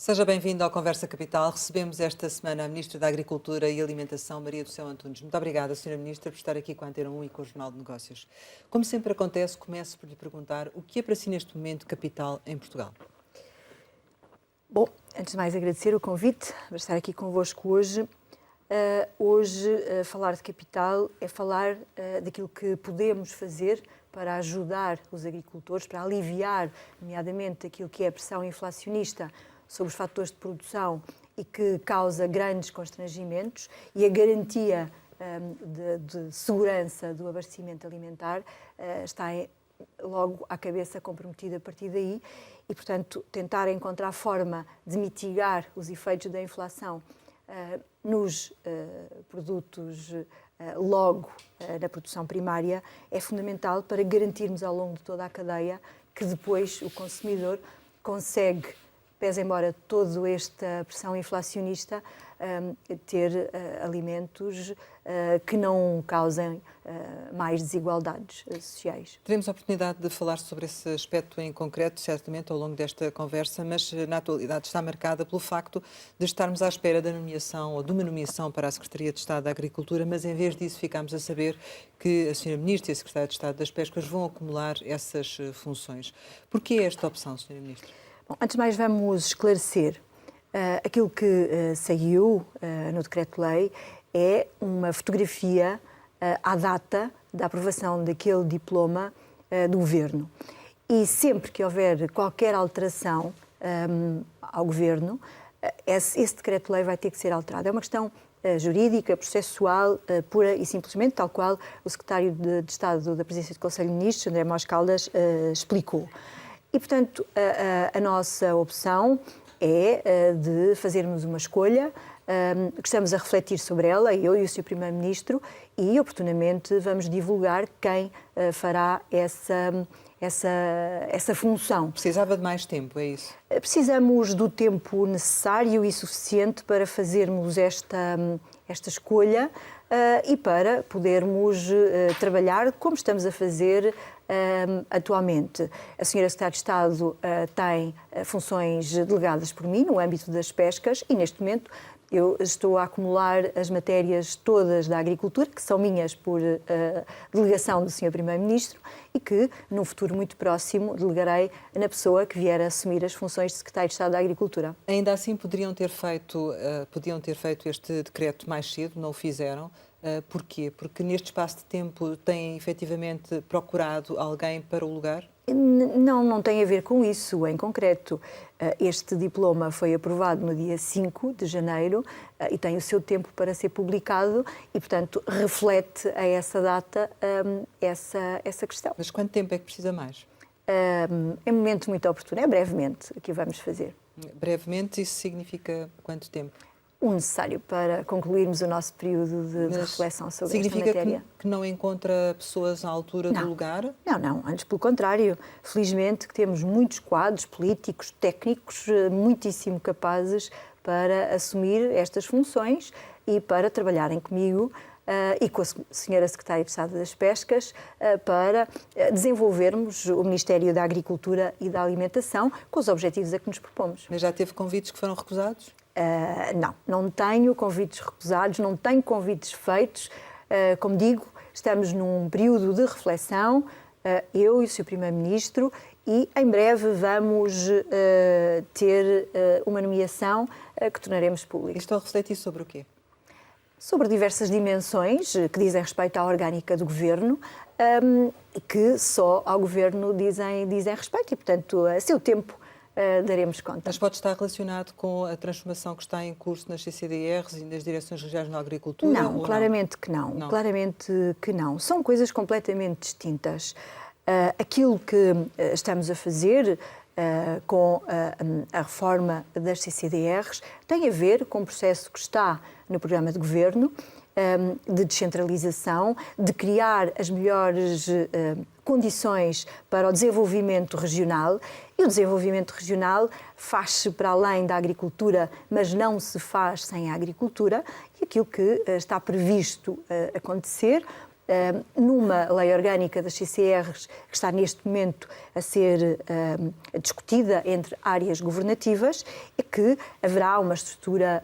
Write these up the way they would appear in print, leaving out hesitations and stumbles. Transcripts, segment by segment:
Seja bem-vindo ao Conversa Capital. Recebemos esta semana a Ministra da Agricultura e Alimentação, Maria do Céu Antunes. Muito obrigada, Sra. Ministra, por estar aqui com a Antena 1 e com o Jornal de Negócios. Como sempre acontece, começo por lhe perguntar o que é para si neste momento capital em Portugal? Bom, antes de mais agradecer o convite para estar aqui convosco hoje. Falar de capital é falar daquilo que podemos fazer para ajudar os agricultores, para aliviar, nomeadamente, aquilo que é a pressão inflacionista sobre os fatores de produção e que causa grandes constrangimentos, e a garantia de segurança do abastecimento alimentar está logo à cabeça comprometida a partir daí e, portanto, tentar encontrar forma de mitigar os efeitos da inflação nos produtos logo na produção primária é fundamental para garantirmos ao longo de toda a cadeia que depois o consumidor consegue, pese embora toda esta pressão inflacionista, ter alimentos que não causem mais desigualdades sociais. Teremos a oportunidade de falar sobre esse aspecto em concreto, certamente, ao longo desta conversa, mas na atualidade está marcada pelo facto de estarmos à espera da nomeação ou de uma nomeação para a Secretaria de Estado da Agricultura, mas em vez disso ficamos a saber que a Sra. Ministra e a Secretária de Estado das Pescas vão acumular essas funções. Porquê esta opção, Sra. Ministra? Bom, antes de mais, vamos esclarecer. Aquilo que saiu no Decreto-Lei é uma fotografia à data da aprovação daquele diploma do Governo. E sempre que houver qualquer alteração ao Governo, esse Decreto-Lei vai ter que ser alterado. É uma questão jurídica, processual, pura e simplesmente, tal qual o Secretário de Estado da Presidência do Conselho de Ministros, André Mós Caldas, explicou. E, portanto, a nossa opção é de fazermos uma escolha, que estamos a refletir sobre ela, eu e o Sr. Primeiro-Ministro, e oportunamente vamos divulgar quem fará essa função. Precisava de mais tempo, é isso? Precisamos do tempo necessário e suficiente para fazermos esta escolha e para podermos trabalhar como estamos a fazer atualmente. A Sra. Secretária de Estado tem funções delegadas por mim no âmbito das pescas e, neste momento, eu estou a acumular as matérias todas da agricultura, que são minhas por delegação do Sr. Primeiro-Ministro e que, num futuro muito próximo, delegarei na pessoa que vier a assumir as funções de Secretário de Estado da Agricultura. Ainda assim, podiam ter feito este decreto mais cedo, não o fizeram. Porquê? Porque neste espaço de tempo têm efetivamente procurado alguém para o lugar? Não tem a ver com isso em concreto. Este diploma foi aprovado no dia 5 de janeiro e tem o seu tempo para ser publicado e, portanto, reflete a essa data essa questão. Mas quanto tempo é que precisa mais? É um momento muito oportuno, é brevemente que o vamos fazer. Brevemente, isso significa quanto tempo? O necessário para concluirmos o nosso período de reflexão sobre esta matéria. Significa que não encontra pessoas à altura do lugar? Não, antes pelo contrário. Felizmente que temos muitos quadros políticos, técnicos, muitíssimo capazes para assumir estas funções e para trabalharem comigo e com a Sra. Secretária de Estado das Pescas para desenvolvermos o Ministério da Agricultura e da Alimentação com os objetivos a que nos propomos. Mas já teve convites que foram recusados? Não tenho convites recusados, não tenho convites feitos. Como digo, estamos num período de reflexão, eu e o Sr. Primeiro-Ministro, e em breve vamos ter uma nomeação que tornaremos pública. E estão a refletir sobre o quê? Sobre diversas dimensões que dizem respeito à orgânica do Governo e que só ao Governo dizem respeito e, portanto, a seu tempo daremos conta. Mas pode estar relacionado com a transformação que está em curso nas CCDRs e nas Direções Regionais na Agricultura? Não, claramente que não. Claramente que não. São coisas completamente distintas. Aquilo que estamos a fazer com a reforma das CCDRs tem a ver com o processo que está no programa de governo de descentralização, de criar as melhores condições para o desenvolvimento regional. E o desenvolvimento regional faz-se para além da agricultura, mas não se faz sem a agricultura. E aquilo que está previsto acontecer numa lei orgânica das CCRs, que está neste momento a ser discutida entre áreas governativas, é que haverá uma estrutura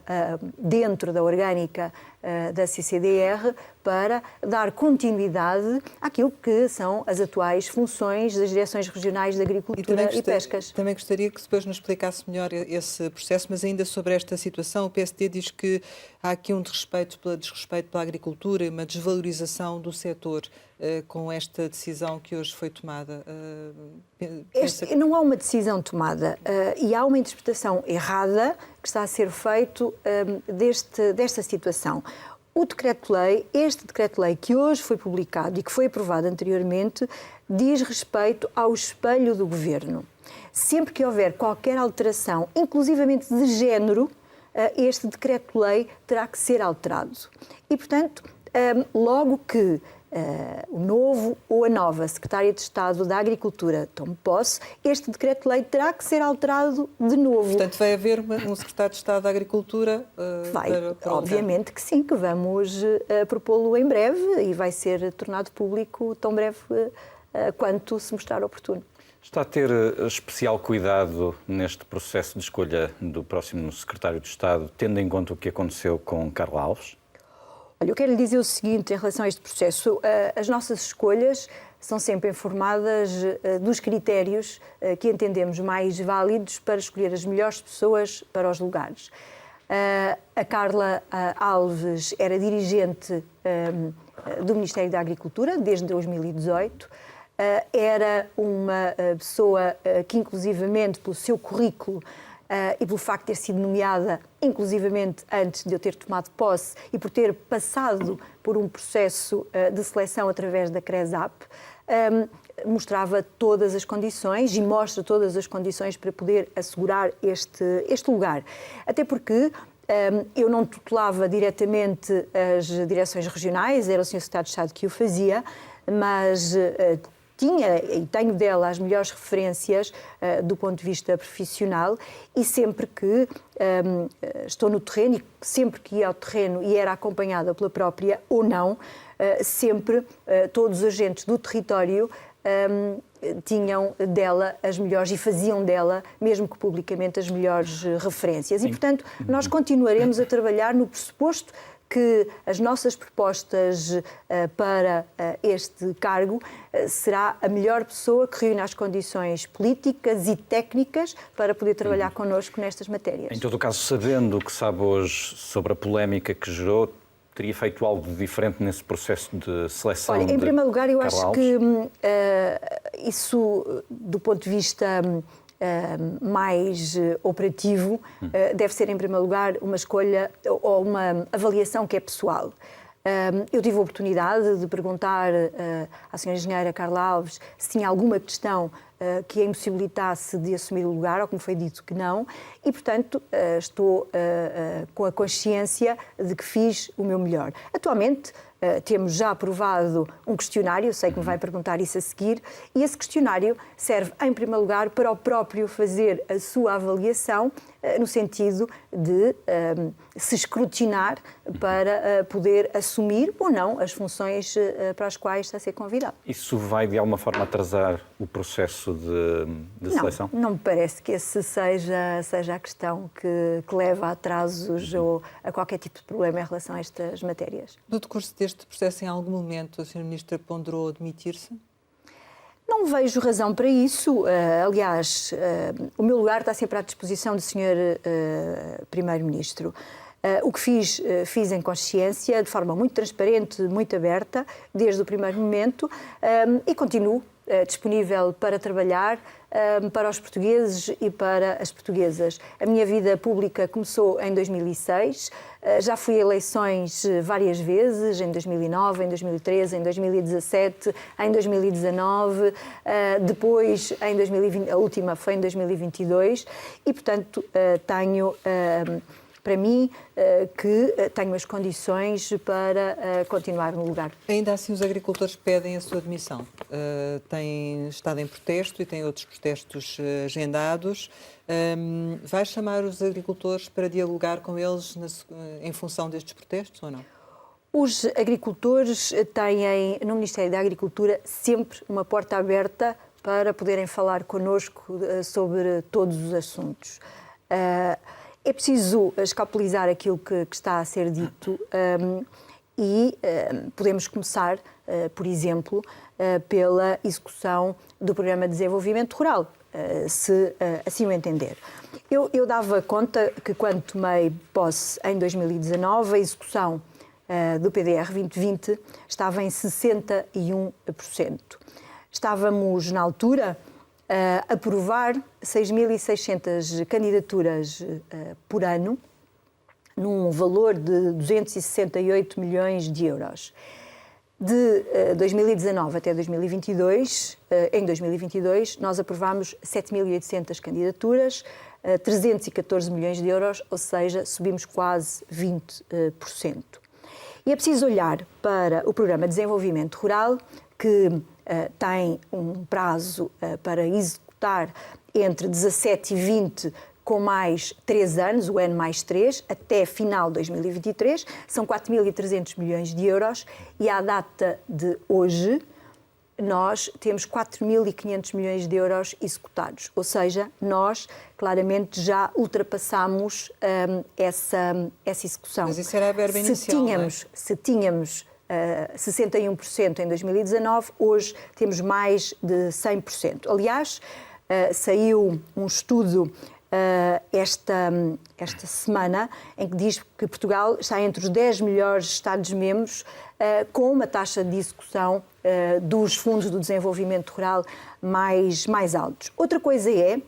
dentro da orgânica da CCDR para dar continuidade àquilo que são as atuais funções das Direções Regionais de Agricultura e Pescas. Também gostaria que depois nos explicasse melhor esse processo, mas ainda sobre esta situação, o PSD diz que há aqui um desrespeito pela agricultura e uma desvalorização do setor com esta decisão que hoje foi tomada. Não há uma decisão tomada e há uma interpretação errada que está a ser feito desta situação. O decreto-lei, este decreto-lei que hoje foi publicado e que foi aprovado anteriormente, diz respeito ao espelho do Governo. Sempre que houver qualquer alteração, inclusivamente de género, este decreto-lei terá que ser alterado. E, portanto, logo que o novo ou a nova Secretária de Estado da Agricultura tome posse, este decreto-lei terá que ser alterado de novo. Portanto, vai haver um Secretário de Estado da Agricultura? Obviamente que sim, que vamos propô-lo em breve e vai ser tornado público tão breve quanto se mostrar oportuno. Está a ter especial cuidado neste processo de escolha do próximo Secretário de Estado, tendo em conta o que aconteceu com Carla Alves? Olha, eu quero lhe dizer o seguinte em relação a este processo. As nossas escolhas são sempre informadas dos critérios que entendemos mais válidos para escolher as melhores pessoas para os lugares. A Carla Alves era dirigente do Ministério da Agricultura desde 2018. Era uma pessoa que, inclusivamente, pelo seu currículo e pelo facto de ter sido nomeada, inclusivamente antes de eu ter tomado posse e por ter passado por um processo de seleção através da CRESAP, mostrava todas as condições e mostra todas as condições para poder assegurar este lugar. Até porque eu não tutelava diretamente as direções regionais, era o Sr. Secretário de Estado que o fazia, mas tinha e tenho dela as melhores referências do ponto de vista profissional e sempre que estou no terreno e sempre que ia ao terreno e era acompanhada pela própria ou não, sempre todos os agentes do território tinham dela as melhores e faziam dela, mesmo que publicamente, as melhores referências. E, portanto, nós continuaremos a trabalhar no pressuposto que as nossas propostas para este cargo será a melhor pessoa que reúne as condições políticas e técnicas para poder trabalhar connosco nestas matérias. Em todo o caso, sabendo o que sabe hoje sobre a polémica que gerou, teria feito algo diferente nesse processo de seleção? Olha, em primeiro lugar, eu acho que isso, do ponto de vista mais operativo, deve ser, em primeiro lugar, uma escolha ou uma avaliação que é pessoal. Eu tive a oportunidade de perguntar à senhora engenheira Carla Alves se tinha alguma questão que a impossibilitasse de assumir o lugar, ou como foi dito que não, e, portanto, estou com a consciência de que fiz o meu melhor. Atualmente, temos já aprovado um questionário, sei que me vai perguntar isso a seguir, e esse questionário serve, em primeiro lugar, para o próprio fazer a sua avaliação, no sentido de se escrutinar para poder assumir ou não as funções para as quais está a ser convidado. Isso vai, de alguma forma, atrasar o processo de seleção? Não me parece que esse seja a questão que leva a atrasos ou a qualquer tipo de problema em relação a estas matérias. No decurso deste processo, em algum momento, a Sra. Ministra ponderou demitir-se? Não vejo razão para isso. Aliás, o meu lugar está sempre à disposição do Sr. Primeiro-Ministro. O que fiz em consciência, de forma muito transparente, muito aberta, desde o primeiro momento, e continuo disponível para trabalhar para os portugueses e para as portuguesas. A minha vida pública começou em 2006, já fui a eleições várias vezes, em 2009, em 2013, em 2017, em 2019, depois em 2020, a última foi em 2022, e, portanto, tenho para mim, que tenho as condições para continuar no lugar. Ainda assim, os agricultores pedem a sua demissão. Têm estado em protesto e têm outros protestos agendados. Vai chamar os agricultores para dialogar com eles em função destes protestos ou não? Os agricultores têm no Ministério da Agricultura sempre uma porta aberta para poderem falar connosco sobre todos os assuntos. É preciso escapulizar aquilo que está a ser dito e podemos começar, por exemplo, pela execução do Programa de Desenvolvimento Rural, se assim o entender. Eu dava conta que quando tomei posse em 2019, a execução do PDR 2020 estava em 61%. Estávamos, na altura, a aprovar 6.600 candidaturas por ano, num valor de 268 milhões de euros. De 2019 até 2022, em 2022, nós aprovámos 7.800 candidaturas, 314 milhões de euros, ou seja, subimos quase 20%. E é preciso olhar para o Programa de Desenvolvimento Rural, que tem um prazo para executar entre 17 e 20, com mais 3 anos, o N mais 3, até final de 2023, são 4.300 milhões de euros e à data de hoje nós temos 4.500 milhões de euros executados, ou seja, nós claramente já ultrapassamos essa execução. Mas isso era a verba inicial, Se tínhamos 61% em 2019, hoje temos mais de 100%. Aliás, saiu um estudo esta semana em que diz que Portugal está entre os 10 melhores Estados-membros com uma taxa de execução dos fundos do desenvolvimento rural mais altos. Outra coisa é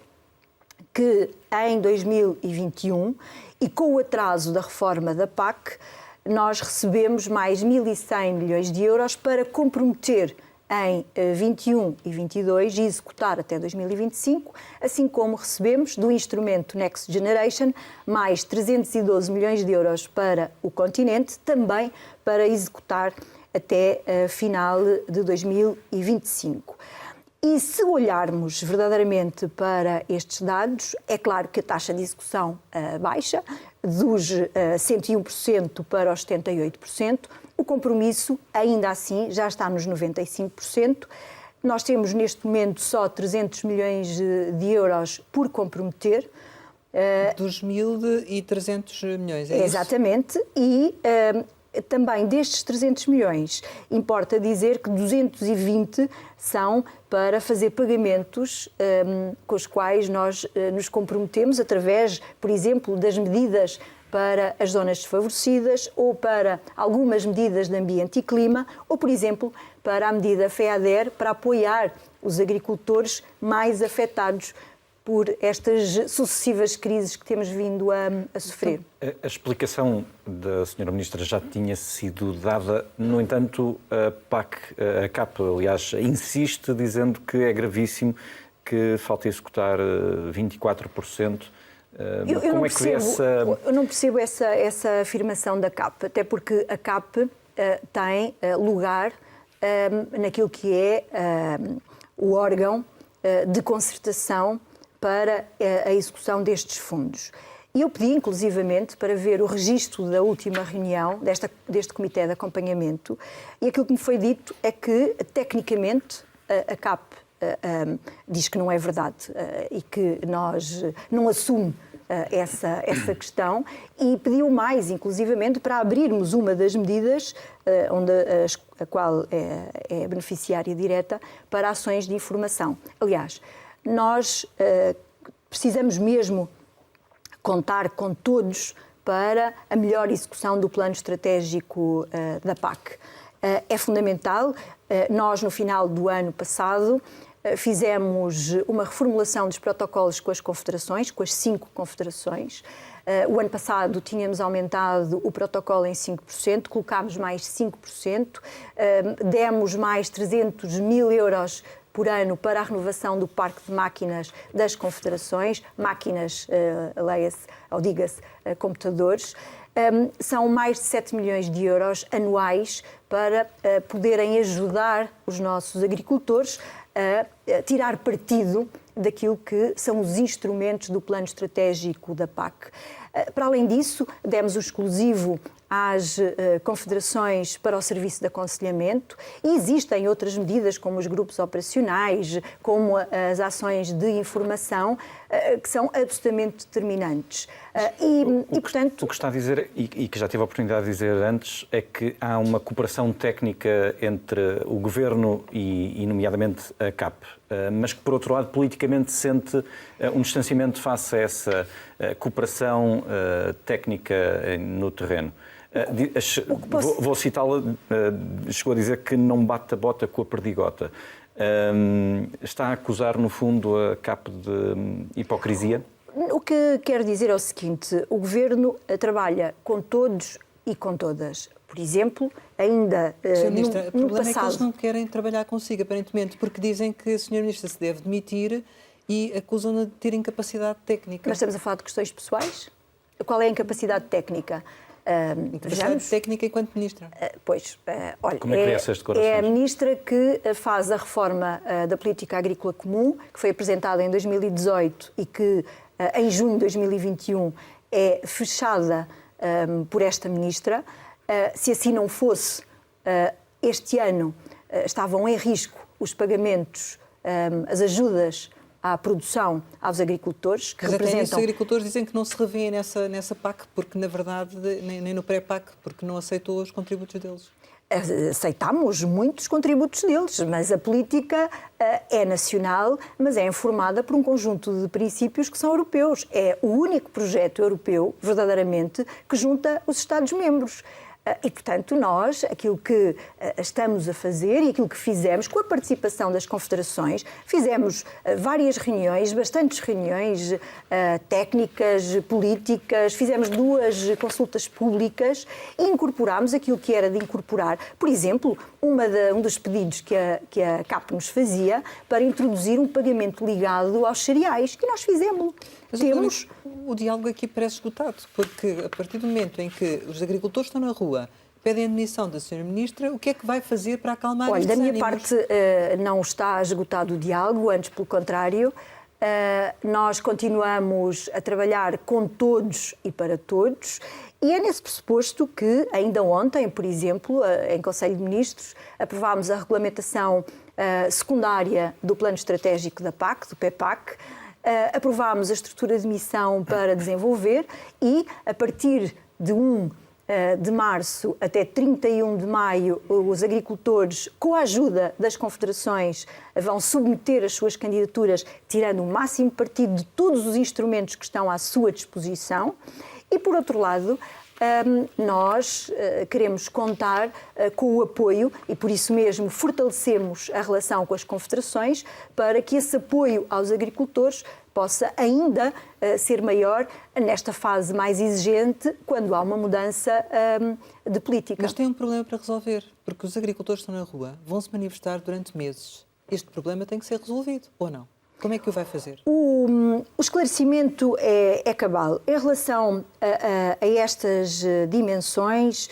que em 2021, e com o atraso da reforma da PAC, nós recebemos mais 1.100 milhões de euros para comprometer em 21 e 22 e executar até 2025, assim como recebemos do instrumento Next Generation mais 312 milhões de euros para o continente, também para executar até final de 2025. E se olharmos verdadeiramente para estes dados, é claro que a taxa de execução baixa, dos 101% para os 78%, o compromisso, ainda assim, já está nos 95%. Nós temos, neste momento, só 300 milhões de euros por comprometer. Dos 1.300 milhões, é isso? Exatamente. E também destes 300 milhões, importa dizer que 220 são para fazer pagamentos com os quais nós nos comprometemos através, por exemplo, das medidas para as zonas desfavorecidas ou para algumas medidas de ambiente e clima ou, por exemplo, para a medida FEADER para apoiar os agricultores mais afetados por estas sucessivas crises que temos vindo a sofrer. A explicação da Sra. Ministra já tinha sido dada, no entanto, a CAP, aliás, insiste dizendo que é gravíssimo que falta executar 24%. Eu não percebo essa afirmação da CAP, até porque a CAP tem lugar naquilo que é o órgão de concertação para a execução destes fundos. E eu pedi, inclusivamente, para ver o registro da última reunião deste Comitê de Acompanhamento, e aquilo que me foi dito é que, tecnicamente, a CAP diz que não é verdade e que não assume essa questão e pediu mais, inclusivamente, para abrirmos uma das medidas a qual é beneficiária direta para ações de informação. Aliás, nós precisamos mesmo contar com todos para a melhor execução do plano estratégico da PAC. É fundamental. Nós, no final do ano passado, fizemos uma reformulação dos protocolos com as confederações, com as 5 confederações. O ano passado tínhamos aumentado o protocolo em 5%, colocámos mais 5%, demos mais 300 mil euros por ano para a renovação do parque de máquinas das confederações, máquinas, leia-se, ou diga-se, computadores. São mais de 7 milhões de euros anuais para poderem ajudar os nossos agricultores a tirar partido daquilo que são os instrumentos do plano estratégico da PAC. Para além disso, demos o exclusivo às confederações para o serviço de aconselhamento e existem outras medidas, como os grupos operacionais, como as ações de informação, que são absolutamente determinantes. Portanto, o que está a dizer, e que já tive a oportunidade de dizer antes, é que há uma cooperação técnica entre o Governo e nomeadamente, a CAP, mas que, por outro lado, politicamente sente um distanciamento face a essa cooperação técnica no terreno. Vou citá-la, chegou a dizer que não bate a bota com a perdigota. Está a acusar, no fundo, a CAP de hipocrisia? O que quero dizer é o seguinte: o Governo trabalha com todos e com todas. Por exemplo, ainda no passado... é que eles não querem trabalhar consigo, aparentemente, porque dizem que a Sra. Ministra se deve demitir e acusam-na de ter incapacidade técnica. Mas estamos a falar de questões pessoais? Qual é a incapacidade técnica? Incapacidade técnica enquanto Ministra. Olha, como é que vê essas declarações? É a Ministra que faz a reforma da Política Agrícola Comum, que foi apresentada em 2018 e que em junho de 2021 é fechada por esta Ministra. Se assim não fosse, este ano estavam em risco os pagamentos, as ajudas à produção aos agricultores, que representam... Os agricultores dizem que não se revêem nessa PAC, porque, na verdade, nem no pré-PAC, porque não aceitou os contributos deles. Aceitámos muitos contributos deles, mas a política é nacional, mas é informada por um conjunto de princípios que são europeus. É o único projeto europeu, verdadeiramente, que junta os Estados-membros. E, portanto, nós, aquilo que estamos a fazer e aquilo que fizemos, com a participação das confederações, fizemos várias reuniões, bastantes reuniões técnicas, políticas, fizemos 2 consultas públicas e incorporámos aquilo que era de incorporar. Por exemplo, um dos pedidos que a CAP nos fazia para introduzir um pagamento ligado aos cereais, e nós fizemos. Mas o diálogo aqui parece esgotado, porque a partir do momento em que os agricultores estão na rua, pedem a demissão da Sra. Ministra, o que é que vai fazer para acalmar estes ânimos? Da minha parte não está esgotado o diálogo, antes pelo contrário. Nós continuamos a trabalhar com todos e para todos, e é nesse pressuposto que, ainda ontem, por exemplo, em Conselho de Ministros, aprovámos a regulamentação secundária do Plano Estratégico da PAC, do PEPAC. Aprovámos a estrutura de missão para desenvolver e, a partir de 1 de março até 31 de maio, os agricultores, com a ajuda das confederações, vão submeter as suas candidaturas, tirando o máximo partido de todos os instrumentos que estão à sua disposição. E, por outro lado, nós queremos contar com o apoio e, por isso mesmo, fortalecemos a relação com as confederações para que esse apoio aos agricultores possa ainda ser maior nesta fase mais exigente, quando há uma mudança de política. Mas tem um problema para resolver, porque os agricultores estão na rua, vão se manifestar durante meses. Este problema tem que ser resolvido, ou não? Como é que o vai fazer? O esclarecimento é cabal. Em relação a estas dimensões,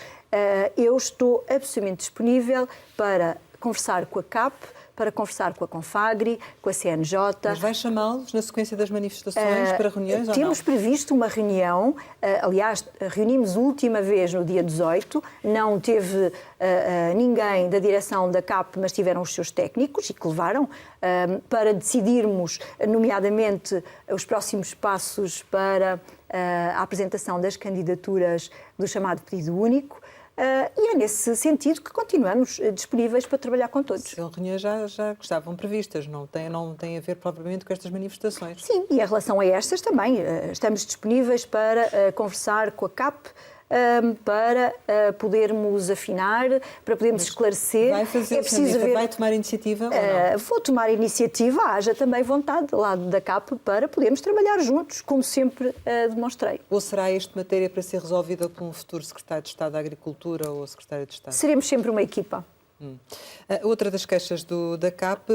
eu estou absolutamente disponível para conversar com a CAP, para conversar com a Confagri, com a CNJ. Mas vai chamá-los na sequência das manifestações para reuniões ou não? Temos previsto uma reunião, aliás, reunimos a última vez no dia 18, não teve ninguém da direção da CAP, mas tiveram os seus técnicos e que levaram para decidirmos, nomeadamente, os próximos passos para a apresentação das candidaturas do chamado pedido único. E é nesse sentido que continuamos disponíveis para trabalhar com todos. As reuniões já estavam previstas, não tem a ver propriamente com estas manifestações. Sim, e em relação a estas também, estamos disponíveis para conversar com a CAP, para podermos afinar, para podermos esclarecer. Vai fazer, vai tomar iniciativa ou não? Vou tomar iniciativa, haja também vontade do lado da CAP para podermos trabalhar juntos, como sempre demonstrei. Ou será esta matéria para ser resolvida por um futuro Secretário de Estado da Agricultura ou Secretário de Estado? Seremos sempre uma equipa. Outra das queixas da CAP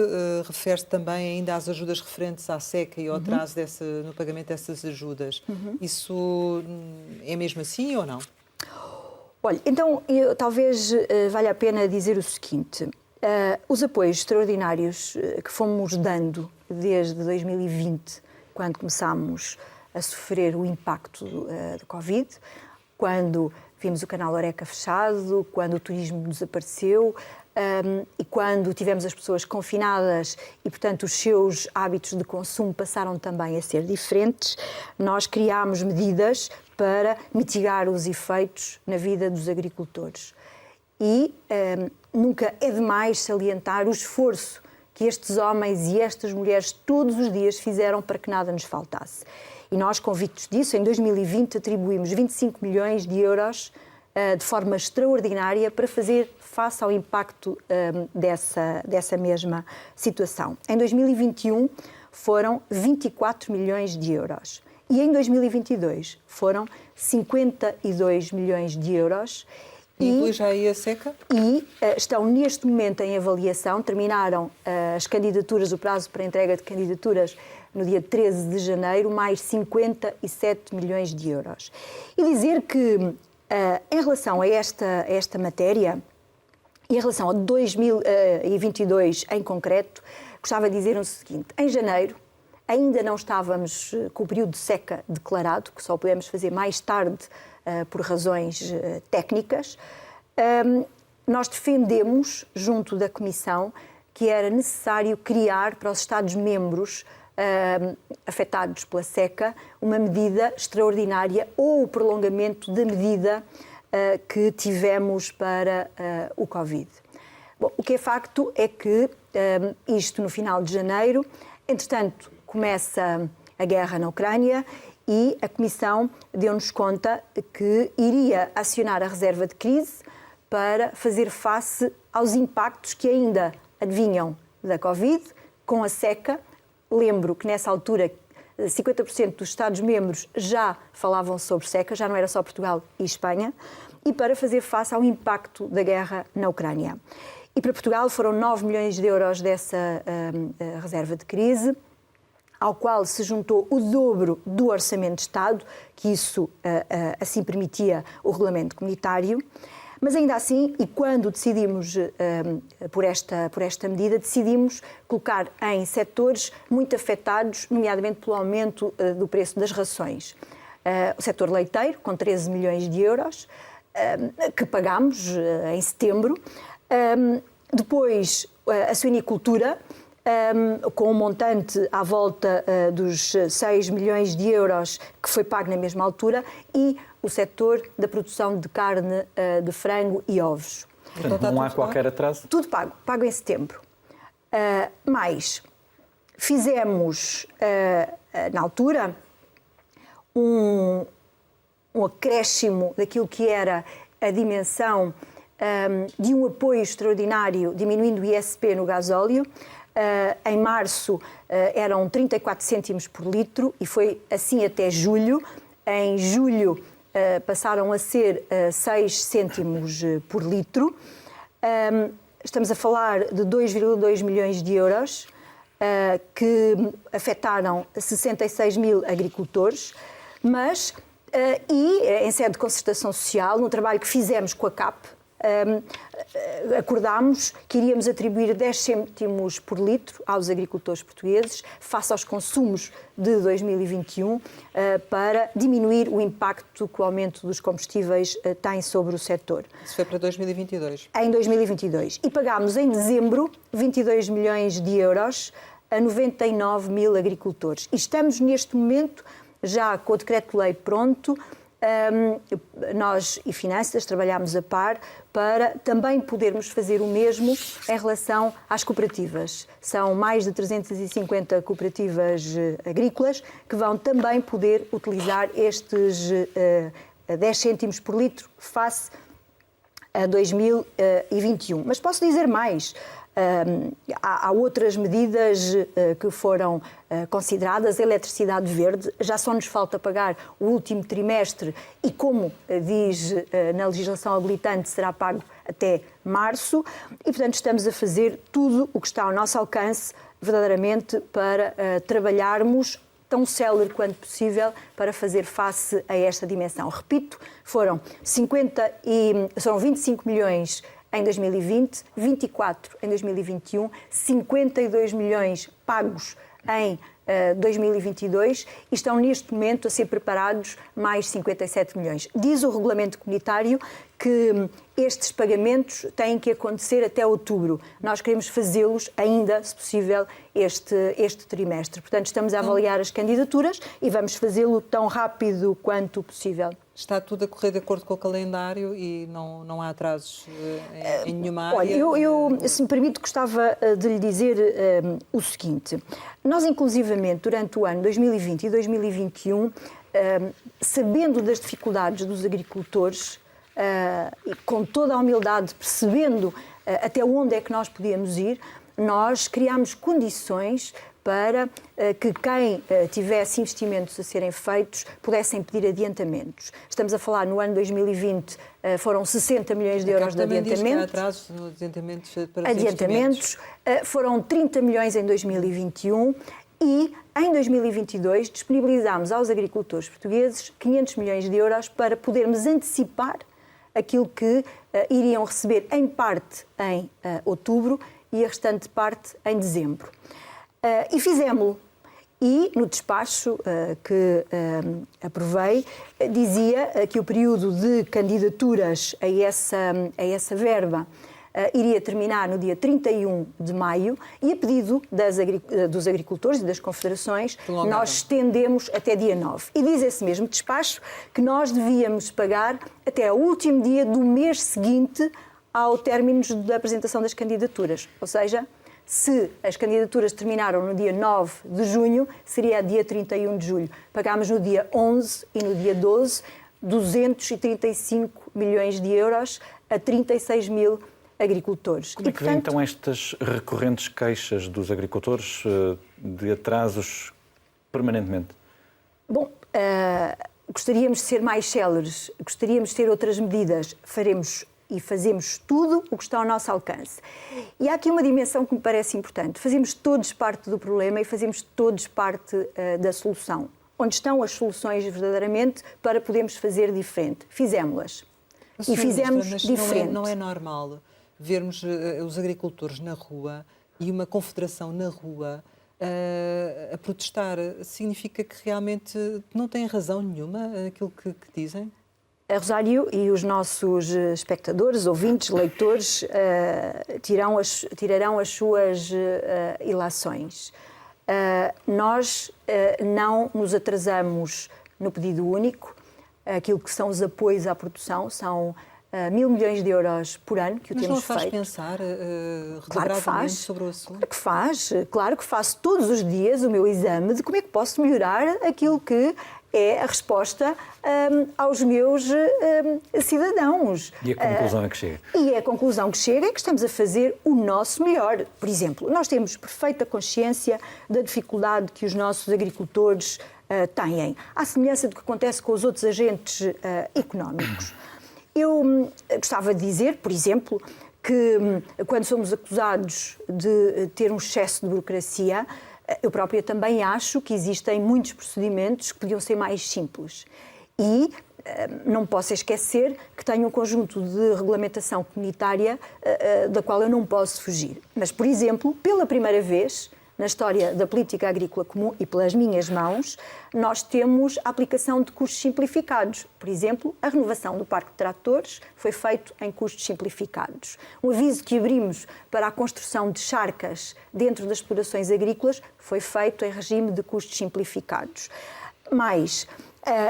refere-se também ainda às ajudas referentes à seca e ao atraso no pagamento dessas ajudas. Isso é mesmo assim ou não? Olha, então talvez valha a pena dizer o seguinte. Os apoios extraordinários que fomos dando desde 2020, quando começámos a sofrer o impacto do Covid, quando vimos o canal Horeca fechado, quando o turismo desapareceu e quando tivemos as pessoas confinadas e, portanto, os seus hábitos de consumo passaram também a ser diferentes, nós criámos medidas para mitigar os efeitos na vida dos agricultores. E nunca é demais salientar o esforço que estes homens e estas mulheres todos os dias fizeram para que nada nos faltasse. E nós, convictos disso, em 2020 atribuímos 25 milhões de euros de forma extraordinária para fazer face ao impacto dessa mesma situação. Em 2021 foram 24 milhões de euros e em 2022 foram 52 milhões de euros. Inclui já aí a seca? E estão neste momento em avaliação, terminaram as candidaturas, o prazo para entrega de candidaturas no dia 13 de janeiro, mais 57 milhões de euros. E dizer que, em relação a esta matéria, e em relação a 2022 em concreto, gostava de dizer o seguinte: em janeiro ainda não estávamos com o período de seca declarado, que só pudemos fazer mais tarde por razões técnicas. Nós defendemos, junto da Comissão, que era necessário criar para os Estados-membros afetados pela seca uma medida extraordinária ou o prolongamento da medida que tivemos para o Covid. Bom, o que é facto é que isto no final de janeiro, entretanto, começa a guerra na Ucrânia e a Comissão deu-nos conta que iria acionar a reserva de crise para fazer face aos impactos que ainda advinham da Covid, com a seca. Lembro que nessa altura 50% dos Estados-membros já falavam sobre seca, já não era só Portugal e Espanha, e para fazer face ao impacto da guerra na Ucrânia. E para Portugal foram 9 milhões de euros dessa reserva de crise, ao qual se juntou o dobro do Orçamento de Estado, que isso assim permitia o Regulamento Comunitário. Mas ainda assim, e quando decidimos por esta medida, decidimos colocar em setores muito afetados, nomeadamente pelo aumento do preço das rações. O setor leiteiro, com 13 milhões de euros, que pagámos em setembro. Depois, a suinicultura, com um montante à volta dos 6 milhões de euros que foi pago na mesma altura, e o setor da produção de carne, de frango e ovos. Portanto, não há qualquer atraso? Tudo pago em setembro. Mas fizemos, na altura, um acréscimo daquilo que era a dimensão de um apoio extraordinário, diminuindo o ISP no gasóleo. Em março eram 34 cêntimos por litro e foi assim até julho. Em julho passaram a ser 6 cêntimos por litro. Estamos a falar de 2,2 milhões de euros que afetaram 66 mil agricultores, mas, e em sede de concertação social, no trabalho que fizemos com a CAP, acordámos que iríamos atribuir 10 cêntimos por litro aos agricultores portugueses face aos consumos de 2021 para diminuir o impacto que o aumento dos combustíveis tem sobre o setor. Isso foi para 2022? Em 2022. E pagámos em dezembro 22 milhões de euros a 99 mil agricultores. E estamos neste momento já com o decreto-lei pronto. Nós e Finanças trabalhamos a par para também podermos fazer o mesmo em relação às cooperativas. São mais de 350 cooperativas agrícolas que vão também poder utilizar estes 10 cêntimos por litro face a 2021. Mas posso dizer mais. Há outras medidas que foram consideradas. A eletricidade verde, já só nos falta pagar o último trimestre e, como diz na legislação habilitante, será pago até março e, portanto, estamos a fazer tudo o que está ao nosso alcance, verdadeiramente, para trabalharmos tão célere quanto possível para fazer face a esta dimensão. Repito, foram 25 milhões em 2020, 24 em 2021, 52 milhões pagos em 2022 e estão neste momento a ser preparados mais 57 milhões. Diz o regulamento comunitário que estes pagamentos têm que acontecer até outubro. Nós queremos fazê-los ainda, se possível, este trimestre. Portanto, estamos a avaliar as candidaturas e vamos fazê-lo tão rápido quanto possível. Está tudo a correr de acordo com o calendário e não há atrasos em nenhuma área? Olha, eu, se me permite, gostava de lhe dizer o seguinte. Nós, inclusivamente, durante o ano 2020 e 2021, sabendo das dificuldades dos agricultores, e com toda a humildade, percebendo até onde é que nós podíamos ir, nós criámos condições para que quem tivesse investimentos a serem feitos pudessem pedir adiantamentos. Estamos a falar, no ano 2020, foram 60 milhões de euros de adiantamentos. Atrasos no adiantamentos para adiantamentos. Foram 30 milhões em 2021 e, em 2022, disponibilizámos aos agricultores portugueses 500 milhões de euros para podermos antecipar aquilo que iriam receber em parte em outubro e a restante parte em dezembro. E fizemos-lo. E no despacho que aprovei, dizia que o período de candidaturas a essa verba iria terminar no dia 31 de maio e, a pedido dos agricultores e das confederações, nós estendemos até dia 9. E diz esse mesmo despacho que nós devíamos pagar até o último dia do mês seguinte ao término da apresentação das candidaturas. Ou seja, se as candidaturas terminaram no dia 9 de junho, seria dia 31 de julho. Pagámos no dia 11 e no dia 12 235 milhões de euros a 36 mil agricultores. Como é que vêm então estas recorrentes queixas dos agricultores de atrasos permanentemente? Bom, gostaríamos de ser mais céleres, gostaríamos de ter outras medidas, faremos e fazemos tudo o que está ao nosso alcance. E há aqui uma dimensão que me parece importante. Fazemos todos parte do problema e fazemos todos parte da solução. Onde estão as soluções verdadeiramente para podermos fazer diferente? Fizemos-las. E fizemos diferente. Não é normal vermos os agricultores na rua e uma confederação na rua a protestar. Significa que realmente não têm razão nenhuma aquilo que dizem? A Rosário e os nossos espectadores, ouvintes, leitores, tirarão as suas ilações. Nós não nos atrasamos no pedido único. Aquilo que são os apoios à produção são 1.000 milhões de euros por ano que o temos feito. Mas não faz pensar redobradamente sobre o assunto? Claro que faço todos os dias o meu exame de como é que posso melhorar aquilo que é a resposta aos meus cidadãos. E a conclusão é que chega? E a conclusão que chega é que estamos a fazer o nosso melhor. Por exemplo, nós temos perfeita consciência da dificuldade que os nossos agricultores têm, à semelhança do que acontece com os outros agentes económicos. Eu gostava de dizer, por exemplo, que quando somos acusados de ter um excesso de burocracia, eu própria também acho que existem muitos procedimentos que podiam ser mais simples. E não posso esquecer que tenho um conjunto de regulamentação comunitária da qual eu não posso fugir. Mas, por exemplo, pela primeira vez na história da política agrícola comum e pelas minhas mãos, nós temos a aplicação de custos simplificados. Por exemplo, a renovação do parque de tratores foi feito em custos simplificados. Um aviso que abrimos para a construção de charcas dentro das explorações agrícolas foi feito em regime de custos simplificados. Mais,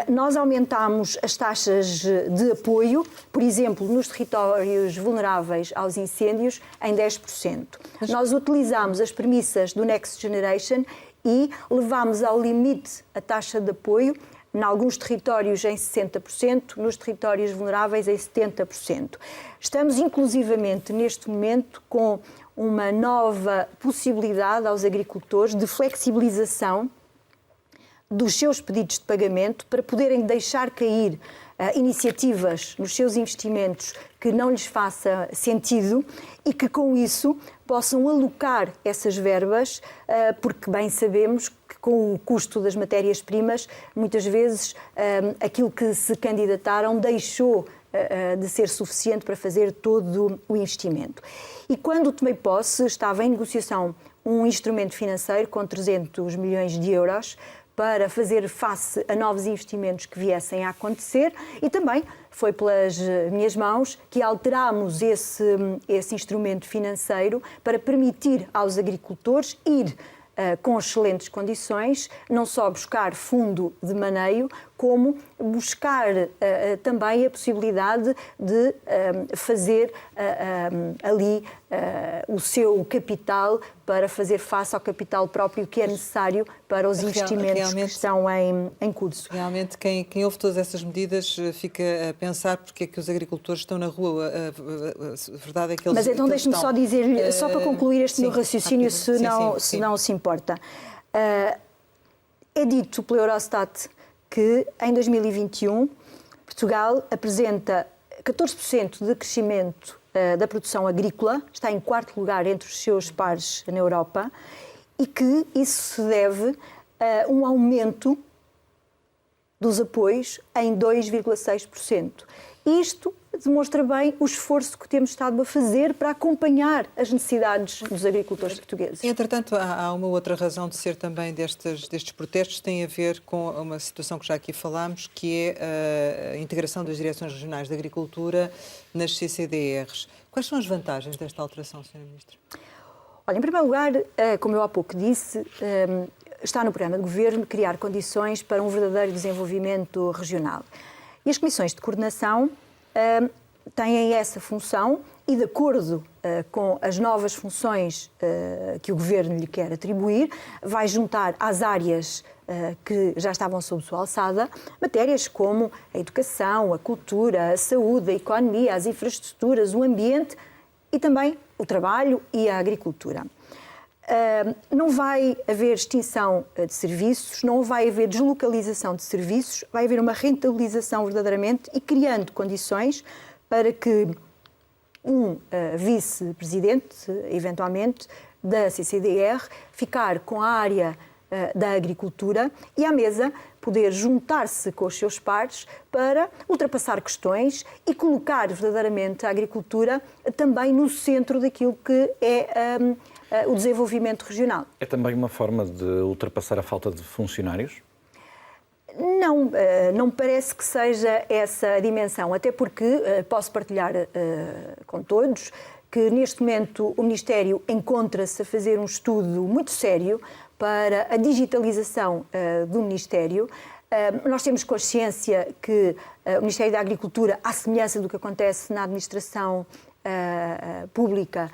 nós aumentámos as taxas de apoio, por exemplo, nos territórios vulneráveis aos incêndios, em 10%. Nós utilizámos as premissas do Next Generation e levámos ao limite a taxa de apoio, em alguns territórios em 60%, nos territórios vulneráveis em 70%. Estamos, inclusivamente, neste momento, com uma nova possibilidade aos agricultores de flexibilização dos seus pedidos de pagamento para poderem deixar cair iniciativas nos seus investimentos que não lhes faça sentido e que, com isso, possam alocar essas verbas, porque bem sabemos que com o custo das matérias-primas, muitas vezes aquilo que se candidataram deixou de ser suficiente para fazer todo o investimento. E quando tomei posse, estava em negociação um instrumento financeiro com 300 milhões de euros para fazer face a novos investimentos que viessem a acontecer, e também foi pelas minhas mãos que alterámos esse instrumento financeiro para permitir aos agricultores ir com excelentes condições, não só buscar fundo de maneio, como buscar também a possibilidade de fazer ali o seu capital para fazer face ao capital próprio que é necessário para os investimentos que estão em curso. Realmente, quem ouve todas essas medidas fica a pensar porque é que os agricultores estão na rua. A verdade é que eles. Mas então deixe-me só dizer-lhe, só para concluir este meu raciocínio, se não se importa. É dito pela Eurostat que em 2021 Portugal apresenta 14% de crescimento da produção agrícola, está em quarto lugar entre os seus pares na Europa, e que isso se deve a um aumento dos apoios em 2,6%. Isto demonstra bem o esforço que temos estado a fazer para acompanhar as necessidades dos agricultores portugueses. Entretanto, há uma outra razão de ser também destes protestos, tem a ver com uma situação que já aqui falámos, que é a integração das Direções Regionais de Agricultura nas CCDRs. Quais são as vantagens desta alteração, Sra. Ministra? Olha, em primeiro lugar, como eu há pouco disse, está no programa de governo criar condições para um verdadeiro desenvolvimento regional. E as comissões de coordenação têm essa função e, de acordo com as novas funções que o Governo lhe quer atribuir, vai juntar às áreas que já estavam sob sua alçada matérias como a educação, a cultura, a saúde, a economia, as infraestruturas, o ambiente e também o trabalho e a agricultura. Não vai haver extinção de serviços, não vai haver deslocalização de serviços, vai haver uma rentabilização verdadeiramente e criando condições para que um vice-presidente, eventualmente, da CCDR, ficar com a área da agricultura e à mesa poder juntar-se com os seus pares para ultrapassar questões e colocar verdadeiramente a agricultura também no centro daquilo que é o desenvolvimento regional. É também uma forma de ultrapassar a falta de funcionários? Não, não me parece que seja essa a dimensão, até porque posso partilhar com todos que neste momento o Ministério encontra-se a fazer um estudo muito sério para a digitalização do Ministério. Nós temos consciência que o Ministério da Agricultura, à semelhança do que acontece na administração pública,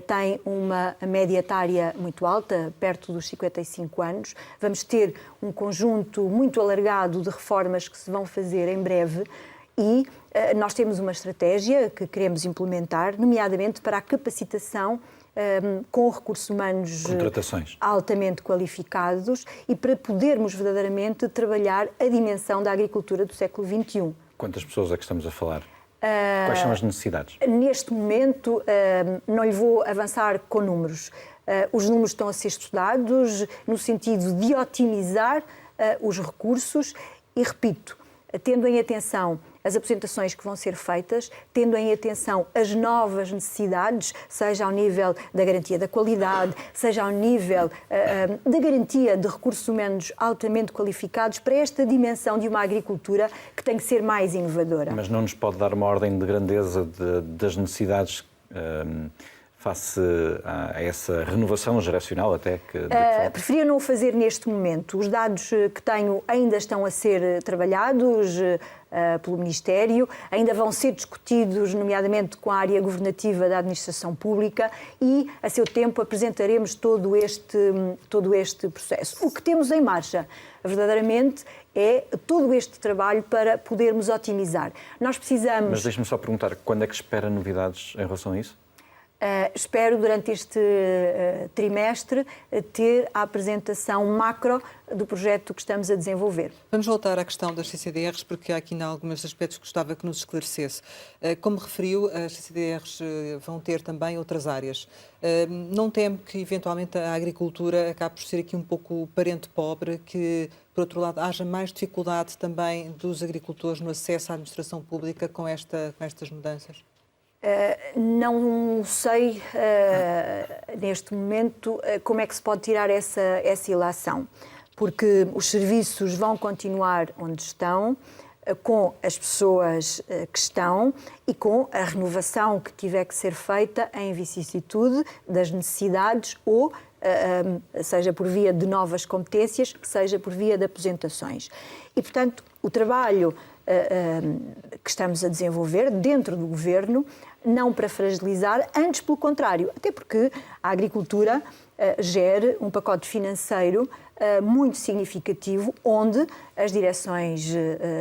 tem uma média etária muito alta, perto dos 55 anos. Vamos ter um conjunto muito alargado de reformas que se vão fazer em breve e nós temos uma estratégia que queremos implementar, nomeadamente para a capacitação com recursos humanos altamente qualificados e para podermos verdadeiramente trabalhar a dimensão da agricultura do século XXI. Quantas pessoas é que estamos a falar? Quais são as necessidades? Neste momento, não lhe vou avançar com números. Os números estão a ser estudados no sentido de otimizar os recursos e, repito, tendo em atenção as apresentações que vão ser feitas, tendo em atenção as novas necessidades, seja ao nível da garantia da qualidade, seja ao nível da garantia de recursos humanos altamente qualificados para esta dimensão de uma agricultura que tem que ser mais inovadora. Mas não nos pode dar uma ordem de grandeza das necessidades face a essa renovação geracional até que... Preferia não o fazer neste momento. Os dados que tenho ainda estão a ser trabalhados pelo Ministério, ainda vão ser discutidos, nomeadamente com a área governativa da administração pública e, a seu tempo, apresentaremos todo este processo. O que temos em marcha, verdadeiramente, é todo este trabalho para podermos otimizar. Nós precisamos... Mas deixe-me só perguntar, quando é que espera novidades em relação a isso? Espero, durante este trimestre, ter a apresentação macro do projeto que estamos a desenvolver. Vamos voltar à questão das CCDRs, porque há aqui ainda alguns aspectos que gostava que nos esclarecesse. Como referiu, as CCDRs vão ter também outras áreas. Não teme que, eventualmente, a agricultura acabe por ser aqui um pouco o parente pobre, que, por outro lado, haja mais dificuldade também dos agricultores no acesso à administração pública com estas mudanças? Não sei, neste momento, como é que se pode tirar essa ilação, porque os serviços vão continuar onde estão, com as pessoas que estão e com a renovação que tiver que ser feita em vicissitude das necessidades ou seja por via de novas competências, seja por via de aposentações. E, portanto, o trabalho que estamos a desenvolver dentro do Governo, não para fragilizar, antes pelo contrário, até porque a agricultura gera um pacote financeiro muito significativo, onde as direções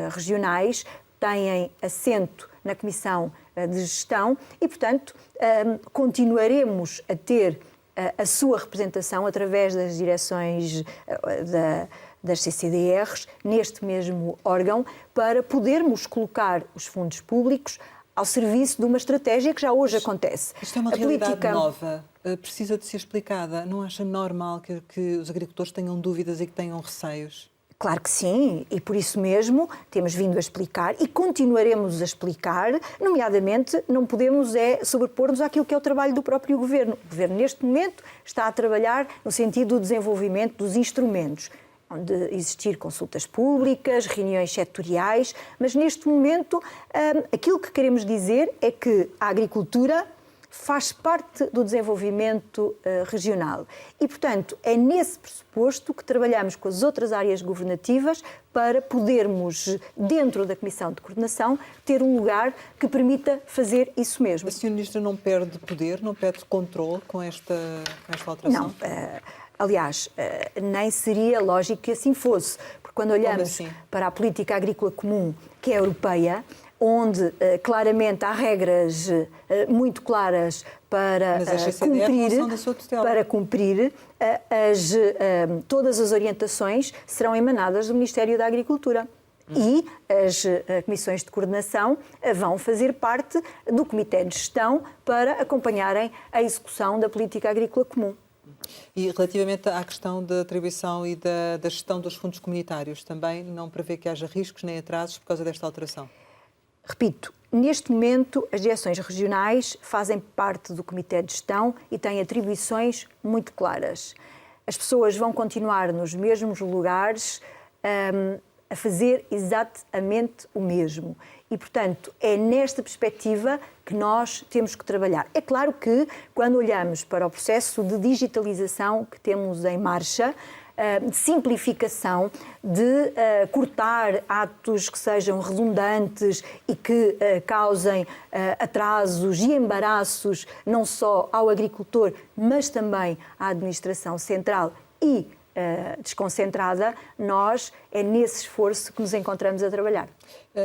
regionais têm assento na Comissão de Gestão e, portanto, continuaremos a ter a sua representação através das direções das CCDRs neste mesmo órgão, para podermos colocar os fundos públicos ao serviço de uma estratégia que já hoje acontece. Isto é uma realidade nova, precisa de ser explicada. Não acha normal que os agricultores tenham dúvidas e que tenham receios? Claro que sim, e por isso mesmo temos vindo a explicar e continuaremos a explicar, nomeadamente não podemos sobrepor-nos àquilo que é o trabalho do próprio Governo. O Governo, neste momento, está a trabalhar no sentido do desenvolvimento dos instrumentos, onde existir consultas públicas, reuniões setoriais, mas neste momento aquilo que queremos dizer é que a agricultura faz parte do desenvolvimento regional e, portanto, é nesse pressuposto que trabalhamos com as outras áreas governativas para podermos, dentro da Comissão de Coordenação, ter um lugar que permita fazer isso mesmo. A Sra. Ministra não perde poder, não perde controle com esta alteração? Não. Aliás, nem seria lógico que assim fosse, porque quando olhamos para a política agrícola comum, que é europeia, onde claramente há regras muito claras para cumprir, todas as orientações serão emanadas do Ministério da Agricultura. E as comissões de coordenação vão fazer parte do Comitê de Gestão para acompanharem a execução da política agrícola comum. E relativamente à questão da atribuição e da gestão dos fundos comunitários, também não prevê que haja riscos nem atrasos por causa desta alteração? Repito, neste momento as direções regionais fazem parte do Comitê de Gestão e têm atribuições muito claras. As pessoas vão continuar nos mesmos lugares a fazer exatamente o mesmo. E, portanto, é nesta perspectiva que nós temos que trabalhar. É claro que, quando olhamos para o processo de digitalização que temos em marcha, de simplificação, de cortar atos que sejam redundantes e que causem atrasos e embaraços não só ao agricultor, mas também à administração central e desconcentrada, é nesse esforço que nos encontramos a trabalhar.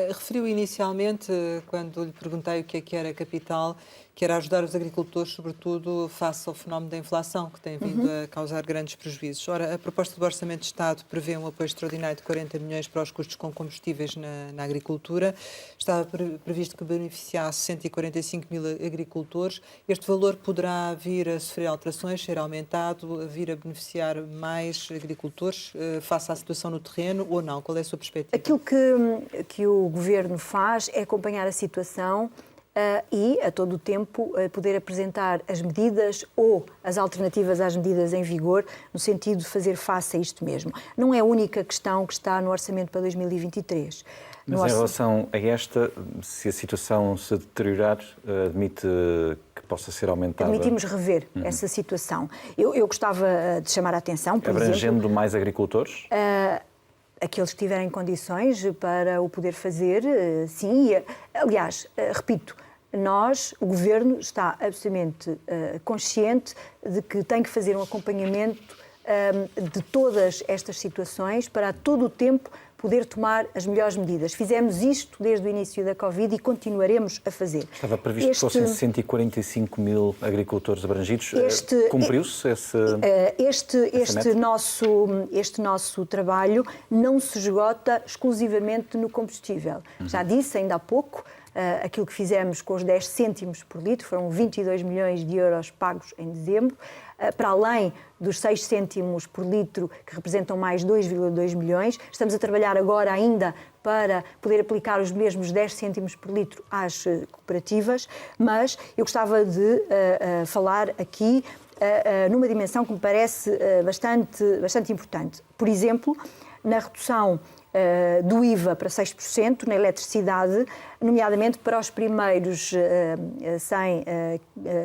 Referiu inicialmente, quando lhe perguntei o que era capital, que era ajudar os agricultores, sobretudo face ao fenómeno da inflação, que tem vindo a causar grandes prejuízos. Ora, a proposta do Orçamento de Estado prevê um apoio extraordinário de 40 milhões para os custos com combustíveis na agricultura. Estava previsto que beneficiasse 145 mil agricultores. Este valor poderá vir a sofrer alterações, ser aumentado, vir a beneficiar mais agricultores face à situação no terreno ou não? Qual é a sua perspectiva? Aquilo que o Governo faz é acompanhar a situação e, a todo o tempo, poder apresentar as medidas ou as alternativas às medidas em vigor, no sentido de fazer face a isto mesmo. Não é a única questão que está no Orçamento para 2023. Mas em relação a esta, se a situação se deteriorar, admite que possa ser aumentada? Admitimos rever essa situação. Eu gostava de chamar a atenção, por exemplo... Abrangendo mais agricultores? Aqueles que tiverem condições para o poder fazer, sim. Aliás, repito, o Governo está absolutamente consciente de que tem que fazer um acompanhamento de todas estas situações para a todo o tempo poder tomar as melhores medidas. Fizemos isto desde o início da Covid e continuaremos a fazer. Estava previsto que fossem 145 mil agricultores abrangidos. Cumpriu-se este nosso trabalho não se esgota exclusivamente no combustível. Já disse ainda há pouco, aquilo que fizemos com os 10 cêntimos por litro, foram 22 milhões de euros pagos em dezembro, para além dos 6 cêntimos por litro, que representam mais 2,2 milhões. Estamos a trabalhar agora ainda para poder aplicar os mesmos 10 cêntimos por litro às cooperativas, mas eu gostava de falar aqui numa dimensão que me parece bastante importante. Por exemplo, na redução do IVA para 6% na eletricidade, nomeadamente para os primeiros 100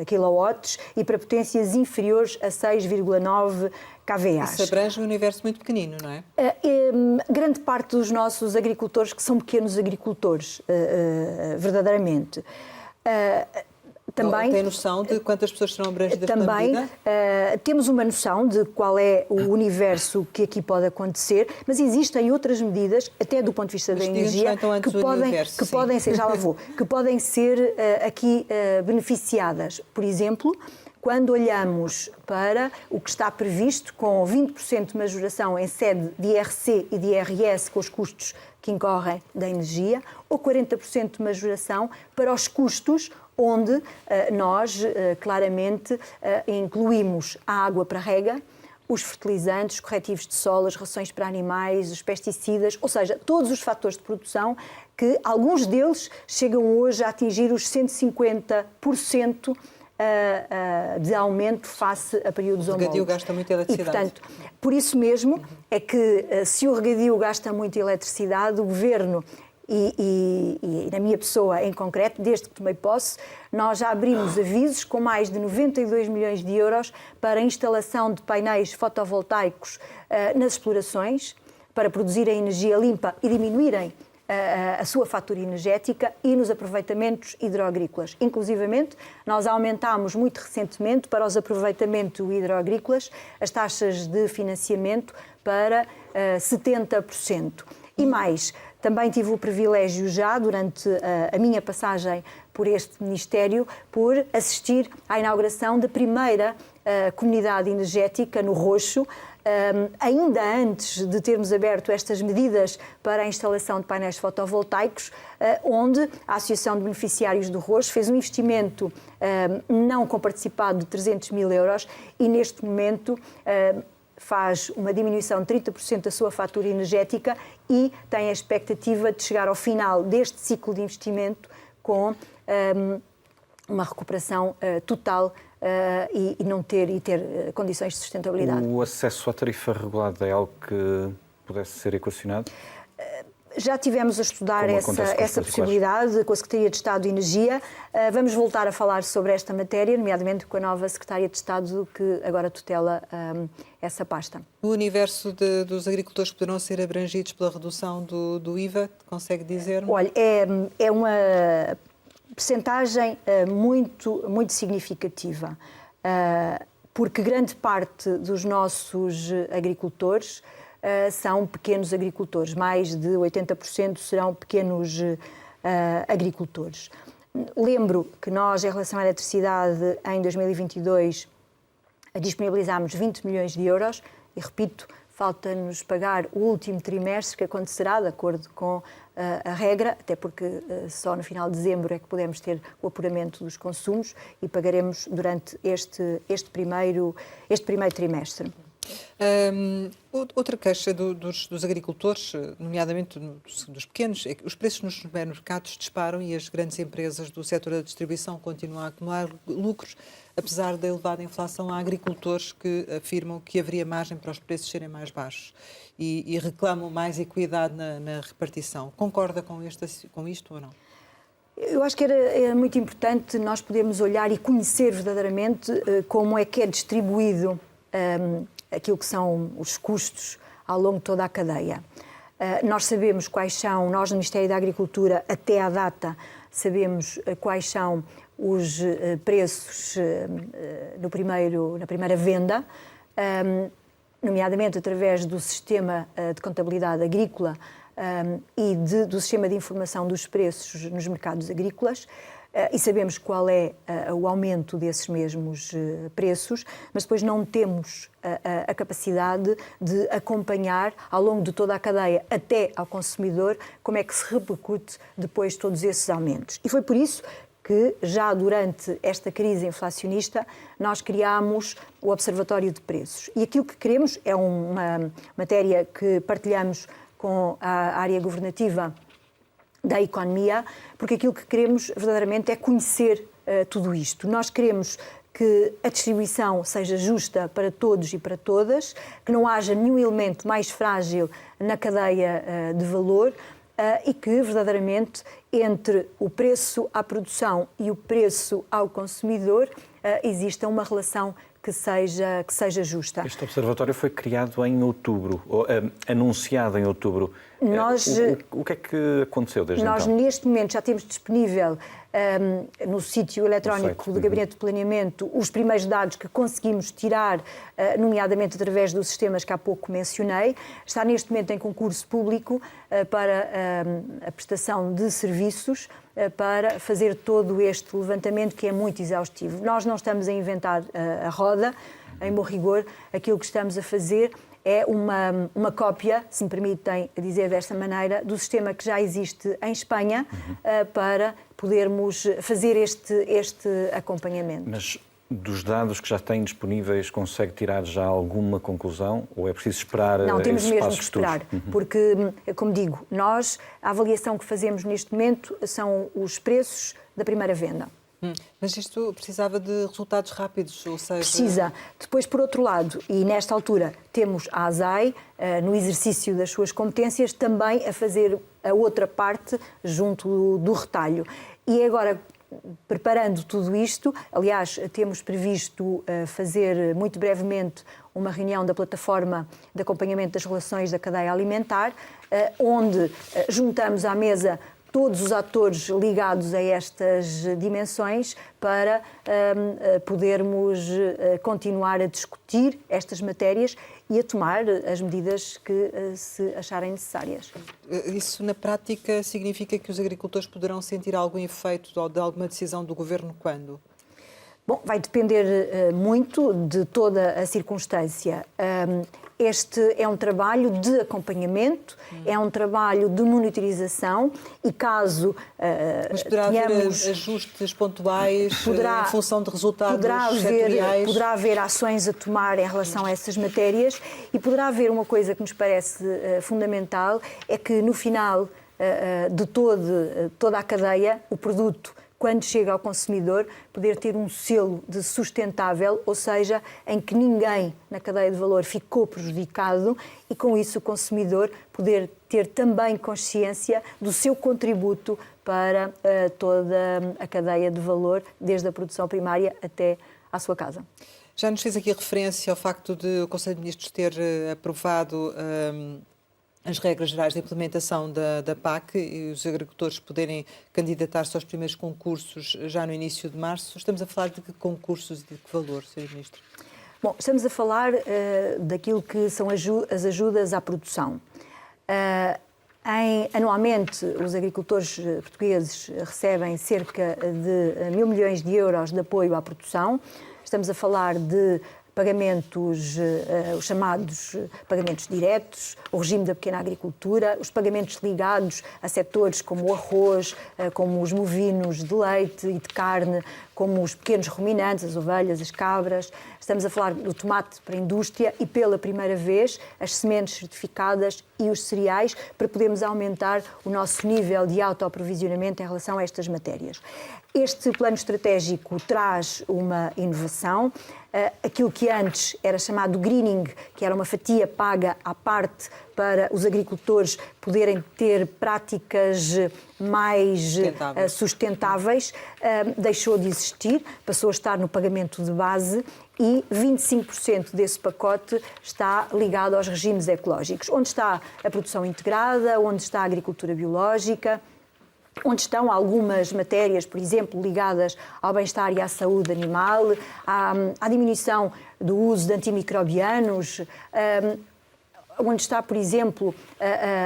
kW e para potências inferiores a 6,9 kVA. Isso abrange um universo muito pequenino, não é? Grande parte dos nossos agricultores, que são pequenos agricultores, verdadeiramente. Também tem noção de quantas pessoas serão abrangidas pela medida? Temos uma noção de qual é o universo que aqui pode acontecer, mas existem outras medidas, até do ponto de vista da energia, que podem ser, já lá vou, que podem ser aqui beneficiadas. Por exemplo, quando olhamos para o que está previsto com 20% de majoração em sede de IRC e de IRS com os custos que incorrem da energia, ou 40% de majoração para os custos onde nós claramente incluímos a água para rega, os fertilizantes, os corretivos de solo, as rações para animais, os pesticidas, ou seja, todos os fatores de produção que alguns deles chegam hoje a atingir os 150% de aumento face a períodos homólogos. O regadio gasta muita eletricidade. E, portanto, por isso mesmo é que se o regadio gasta muita eletricidade, o Governo e na minha pessoa em concreto, desde que tomei posse, nós já abrimos avisos com mais de 92 milhões de euros para a instalação de painéis fotovoltaicos nas explorações, para produzirem energia limpa e diminuírem a sua fatura energética e nos aproveitamentos hidroagrícolas. Inclusivamente, nós aumentámos muito recentemente para os aproveitamentos hidroagrícolas as taxas de financiamento para 70%. E mais, também tive o privilégio já, durante a minha passagem por este Ministério, por assistir à inauguração da primeira comunidade energética no Roxo, ainda antes de termos aberto estas medidas para a instalação de painéis fotovoltaicos, onde a Associação de Beneficiários do Roxo fez um investimento não comparticipado de 300 mil euros e, neste momento, faz uma diminuição de 30% da sua fatura energética e tem a expectativa de chegar ao final deste ciclo de investimento com uma recuperação total e ter condições de sustentabilidade. O acesso à tarifa regulada é algo que pudesse ser equacionado? Já tivemos a estudar essa possibilidade com a Secretaria de Estado de Energia. Vamos voltar a falar sobre esta matéria, nomeadamente com a nova Secretária de Estado que agora tutela essa pasta. O universo dos agricultores poderão ser abrangidos pela redução do IVA? Consegue dizer-me? Olha, é uma percentagem muito significativa, porque grande parte dos nossos agricultores são pequenos agricultores, mais de 80% serão pequenos agricultores. Lembro que nós, em relação à eletricidade, em 2022, disponibilizámos 20 milhões de euros e, repito, falta-nos pagar o último trimestre, que acontecerá de acordo com a regra, até porque só no final de dezembro é que podemos ter o apuramento dos consumos e pagaremos durante este primeiro trimestre. Outra queixa dos agricultores, nomeadamente dos pequenos, é que os preços nos supermercados disparam e as grandes empresas do setor da distribuição continuam a acumular lucros, apesar da elevada inflação. Há agricultores que afirmam que haveria margem para os preços serem mais baixos e reclamam mais equidade na repartição. Concorda com isto ou não? Eu acho que era muito importante nós podermos olhar e conhecer verdadeiramente como é que é distribuído aquilo que são os custos ao longo de toda a cadeia. Nós sabemos quais são, nós no Ministério da Agricultura, até à data, sabemos quais são os preços na primeira venda. nomeadamente através do sistema de contabilidade agrícola e do sistema de informação dos preços nos mercados agrícolas, e sabemos qual é o aumento desses mesmos preços, mas depois não temos a capacidade de acompanhar ao longo de toda a cadeia até ao consumidor como é que se repercute depois todos esses aumentos. E foi por isso que já durante esta crise inflacionista nós criámos o Observatório de Preços. E aquilo que queremos é uma matéria que partilhamos com a área governativa da economia, porque aquilo que queremos verdadeiramente é conhecer tudo isto. Nós queremos que a distribuição seja justa para todos e para todas, que não haja nenhum elemento mais frágil na cadeia de valor e que verdadeiramente entre o preço à produção e o preço ao consumidor exista uma relação que seja justa. Este observatório foi criado em outubro, anunciado em outubro. O que é que aconteceu desde então? Nós, neste momento, já temos disponível no sítio eletrónico do Gabinete de Planeamento os primeiros dados que conseguimos tirar, nomeadamente através dos sistemas que há pouco mencionei. Está neste momento em concurso público para a prestação de serviços para fazer todo este levantamento que é muito exaustivo. Nós não estamos a inventar a roda, em bom rigor, aquilo que estamos a fazer é uma cópia, se me permitem dizer desta maneira, do sistema que já existe em Espanha para podermos fazer este acompanhamento. Mas dos dados que já têm disponíveis, consegue tirar já alguma conclusão ou é preciso esperar esses passos? Não, temos mesmo que esperar, porque, como digo, a avaliação que fazemos neste momento são os preços da primeira venda. Mas isto precisava de resultados rápidos, ou seja... Precisa. Depois, por outro lado, e nesta altura temos a ASAI, no exercício das suas competências, também a fazer a outra parte junto do retalho. E agora, preparando tudo isto, aliás, temos previsto fazer muito brevemente uma reunião da plataforma de acompanhamento das relações da cadeia alimentar, onde juntamos à mesa todos os atores ligados a estas dimensões para podermos continuar a discutir estas matérias e a tomar as medidas que se acharem necessárias. Isso, na prática, significa que os agricultores poderão sentir algum efeito de alguma decisão do Governo quando? Bom, vai depender muito de toda a circunstância. Este é um trabalho de acompanhamento, é um trabalho de monitorização e caso mas poderá haver ajustes pontuais em função de resultados setoriais? Poderá haver ações a tomar em relação a essas matérias e poderá haver uma coisa que nos parece fundamental, é que no final de toda a cadeia, o produto, quando chega ao consumidor, poder ter um selo de sustentável, ou seja, em que ninguém na cadeia de valor ficou prejudicado e, com isso, o consumidor poder ter também consciência do seu contributo para toda a cadeia de valor, desde a produção primária até à sua casa. Já nos fez aqui referência ao facto de o Conselho de Ministros ter aprovado as regras gerais de implementação da PAC e os agricultores poderem candidatar-se aos primeiros concursos já no início de março. Estamos a falar de que concursos e de que valor, Sr. Ministro? Bom, estamos a falar daquilo que são as ajudas à produção. Anualmente, os agricultores portugueses recebem cerca de 1.000 milhões de euros de apoio à produção. Estamos a falar de pagamentos, os chamados pagamentos diretos, o regime da pequena agricultura, os pagamentos ligados a setores como o arroz, como os bovinos de leite e de carne, como os pequenos ruminantes, as ovelhas, as cabras. Estamos a falar do tomate para a indústria e, pela primeira vez, as sementes certificadas e os cereais, para podermos aumentar o nosso nível de autoaprovisionamento em relação a estas matérias. Este plano estratégico traz uma inovação. Aquilo que antes era chamado greening, que era uma fatia paga à parte para os agricultores poderem ter práticas mais sustentáveis, deixou de existir, passou a estar no pagamento de base e 25% desse pacote está ligado aos regimes ecológicos, onde está a produção integrada, onde está a agricultura biológica, onde estão algumas matérias, por exemplo, ligadas ao bem-estar e à saúde animal, à diminuição do uso de antimicrobianos, onde está, por exemplo,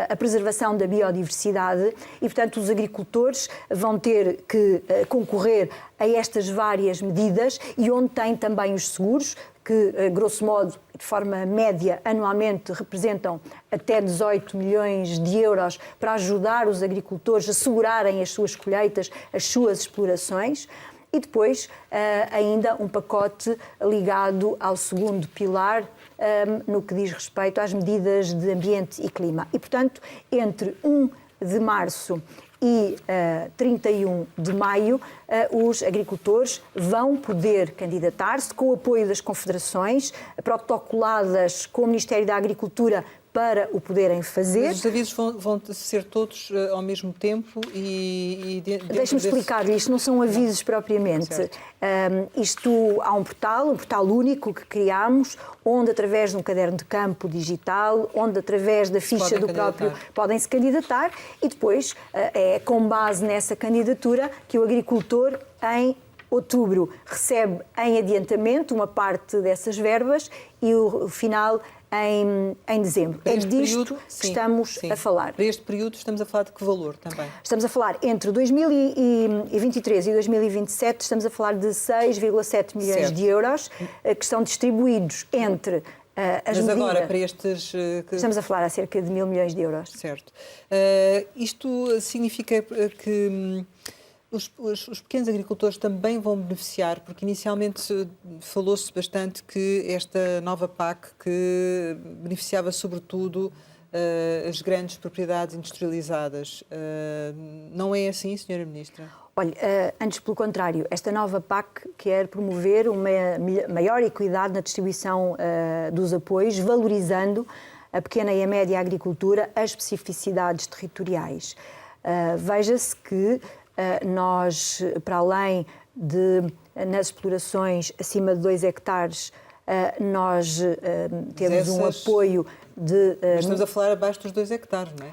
a preservação da biodiversidade e, portanto, os agricultores vão ter que concorrer a estas várias medidas e onde tem também os seguros, que, grosso modo, de forma média, anualmente representam até 18 milhões de euros para ajudar os agricultores a segurarem as suas colheitas, as suas explorações. E depois ainda um pacote ligado ao segundo pilar, no que diz respeito às medidas de ambiente e clima. E, portanto, entre 1 de março e 31 de maio, os agricultores vão poder candidatar-se com o apoio das confederações, protocoladas com o Ministério da Agricultura para o poderem fazer. Mas os avisos vão ser todos ao mesmo tempo e Deixe-me explicar-lhe, isto não são avisos propriamente. Há um portal único que criámos, onde através de um caderno de campo digital, onde através da ficha do próprio podem-se candidatar e depois é com base nessa candidatura que o agricultor em outubro recebe em adiantamento uma parte dessas verbas e o final em dezembro. É disto que estamos a falar. Para este período estamos a falar de que valor também? Estamos a falar entre 2023 e 2027, estamos a falar de 6,7 milhões de euros que estão distribuídos entre as medidas. Mas agora, para estes... Estamos a falar a cerca de 1.000 milhões de euros. Certo. Isto significa que... Os pequenos agricultores também vão beneficiar, porque inicialmente falou-se bastante que esta nova PAC que beneficiava sobretudo as grandes propriedades industrializadas. Não é assim, Sra. Ministra? Olha, antes pelo contrário, esta nova PAC quer promover uma maior equidade na distribuição dos apoios, valorizando a pequena e a média agricultura, as especificidades territoriais. Veja-se que nós, para além de, nas explorações acima de 2 hectares, nós temos um apoio de... Mas estamos a falar abaixo dos 2 hectares, não é?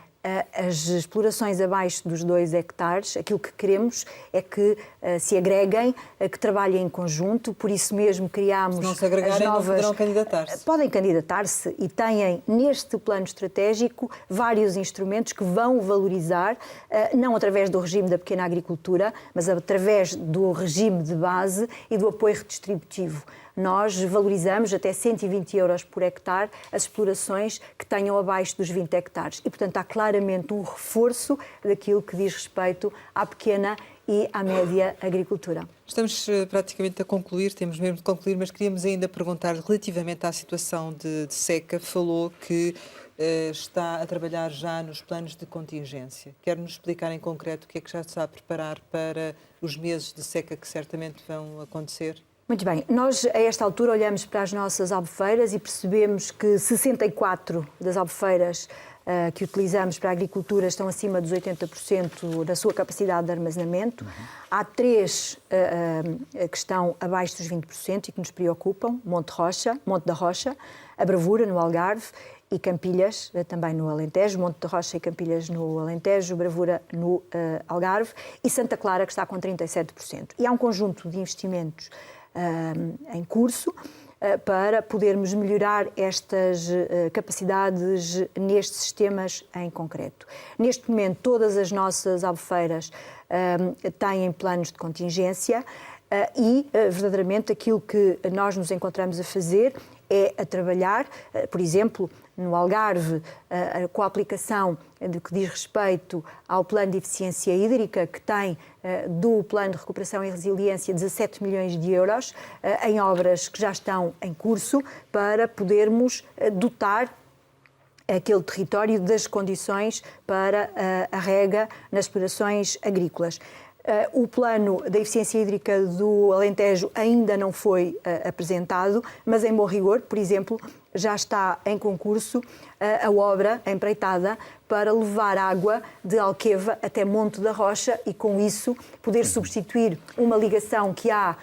As explorações abaixo dos 2 hectares, aquilo que queremos é que se agreguem, que trabalhem em conjunto, por isso mesmo criámos as novas... Se não se agregarem, não poderão candidatar-se. Podem candidatar-se e têm neste plano estratégico vários instrumentos que vão valorizar, não através do regime da pequena agricultura, mas através do regime de base e do apoio redistributivo. Nós valorizamos até 120 euros por hectare as explorações que tenham abaixo dos 20 hectares. E, portanto, há claramente um reforço daquilo que diz respeito à pequena e à média agricultura. Estamos praticamente a concluir, temos mesmo de concluir, mas queríamos ainda perguntar relativamente à situação de seca. Falou que está a trabalhar já nos planos de contingência. Quer-nos explicar em concreto o que é que já está a preparar para os meses de seca que certamente vão acontecer? Muito bem. Nós, a esta altura, olhamos para as nossas albufeiras e percebemos que 64 das albufeiras que utilizamos para a agricultura estão acima dos 80% da sua capacidade de armazenamento. Há 3 que estão abaixo dos 20% e que nos preocupam: Monte da Rocha, a Bravura, no Algarve, e Campilhas, também no Alentejo, Monte da Rocha e Campilhas no Alentejo, Bravura no Algarve, e Santa Clara, que está com 37%. E há um conjunto de investimentos em curso para podermos melhorar estas capacidades nestes sistemas em concreto. Neste momento, todas as nossas albufeiras têm planos de contingência e, verdadeiramente, aquilo que nós nos encontramos a fazer é a trabalhar, por exemplo, no Algarve, com a aplicação do que diz respeito ao plano de eficiência hídrica, que tem do plano de recuperação e resiliência 17 milhões de euros em obras que já estão em curso para podermos dotar aquele território das condições para a rega nas explorações agrícolas. O plano da eficiência hídrica do Alentejo ainda não foi apresentado, mas em bom rigor, por exemplo, já está em concurso a obra empreitada para levar água de Alqueva até Monte da Rocha e, com isso, poder substituir uma ligação que há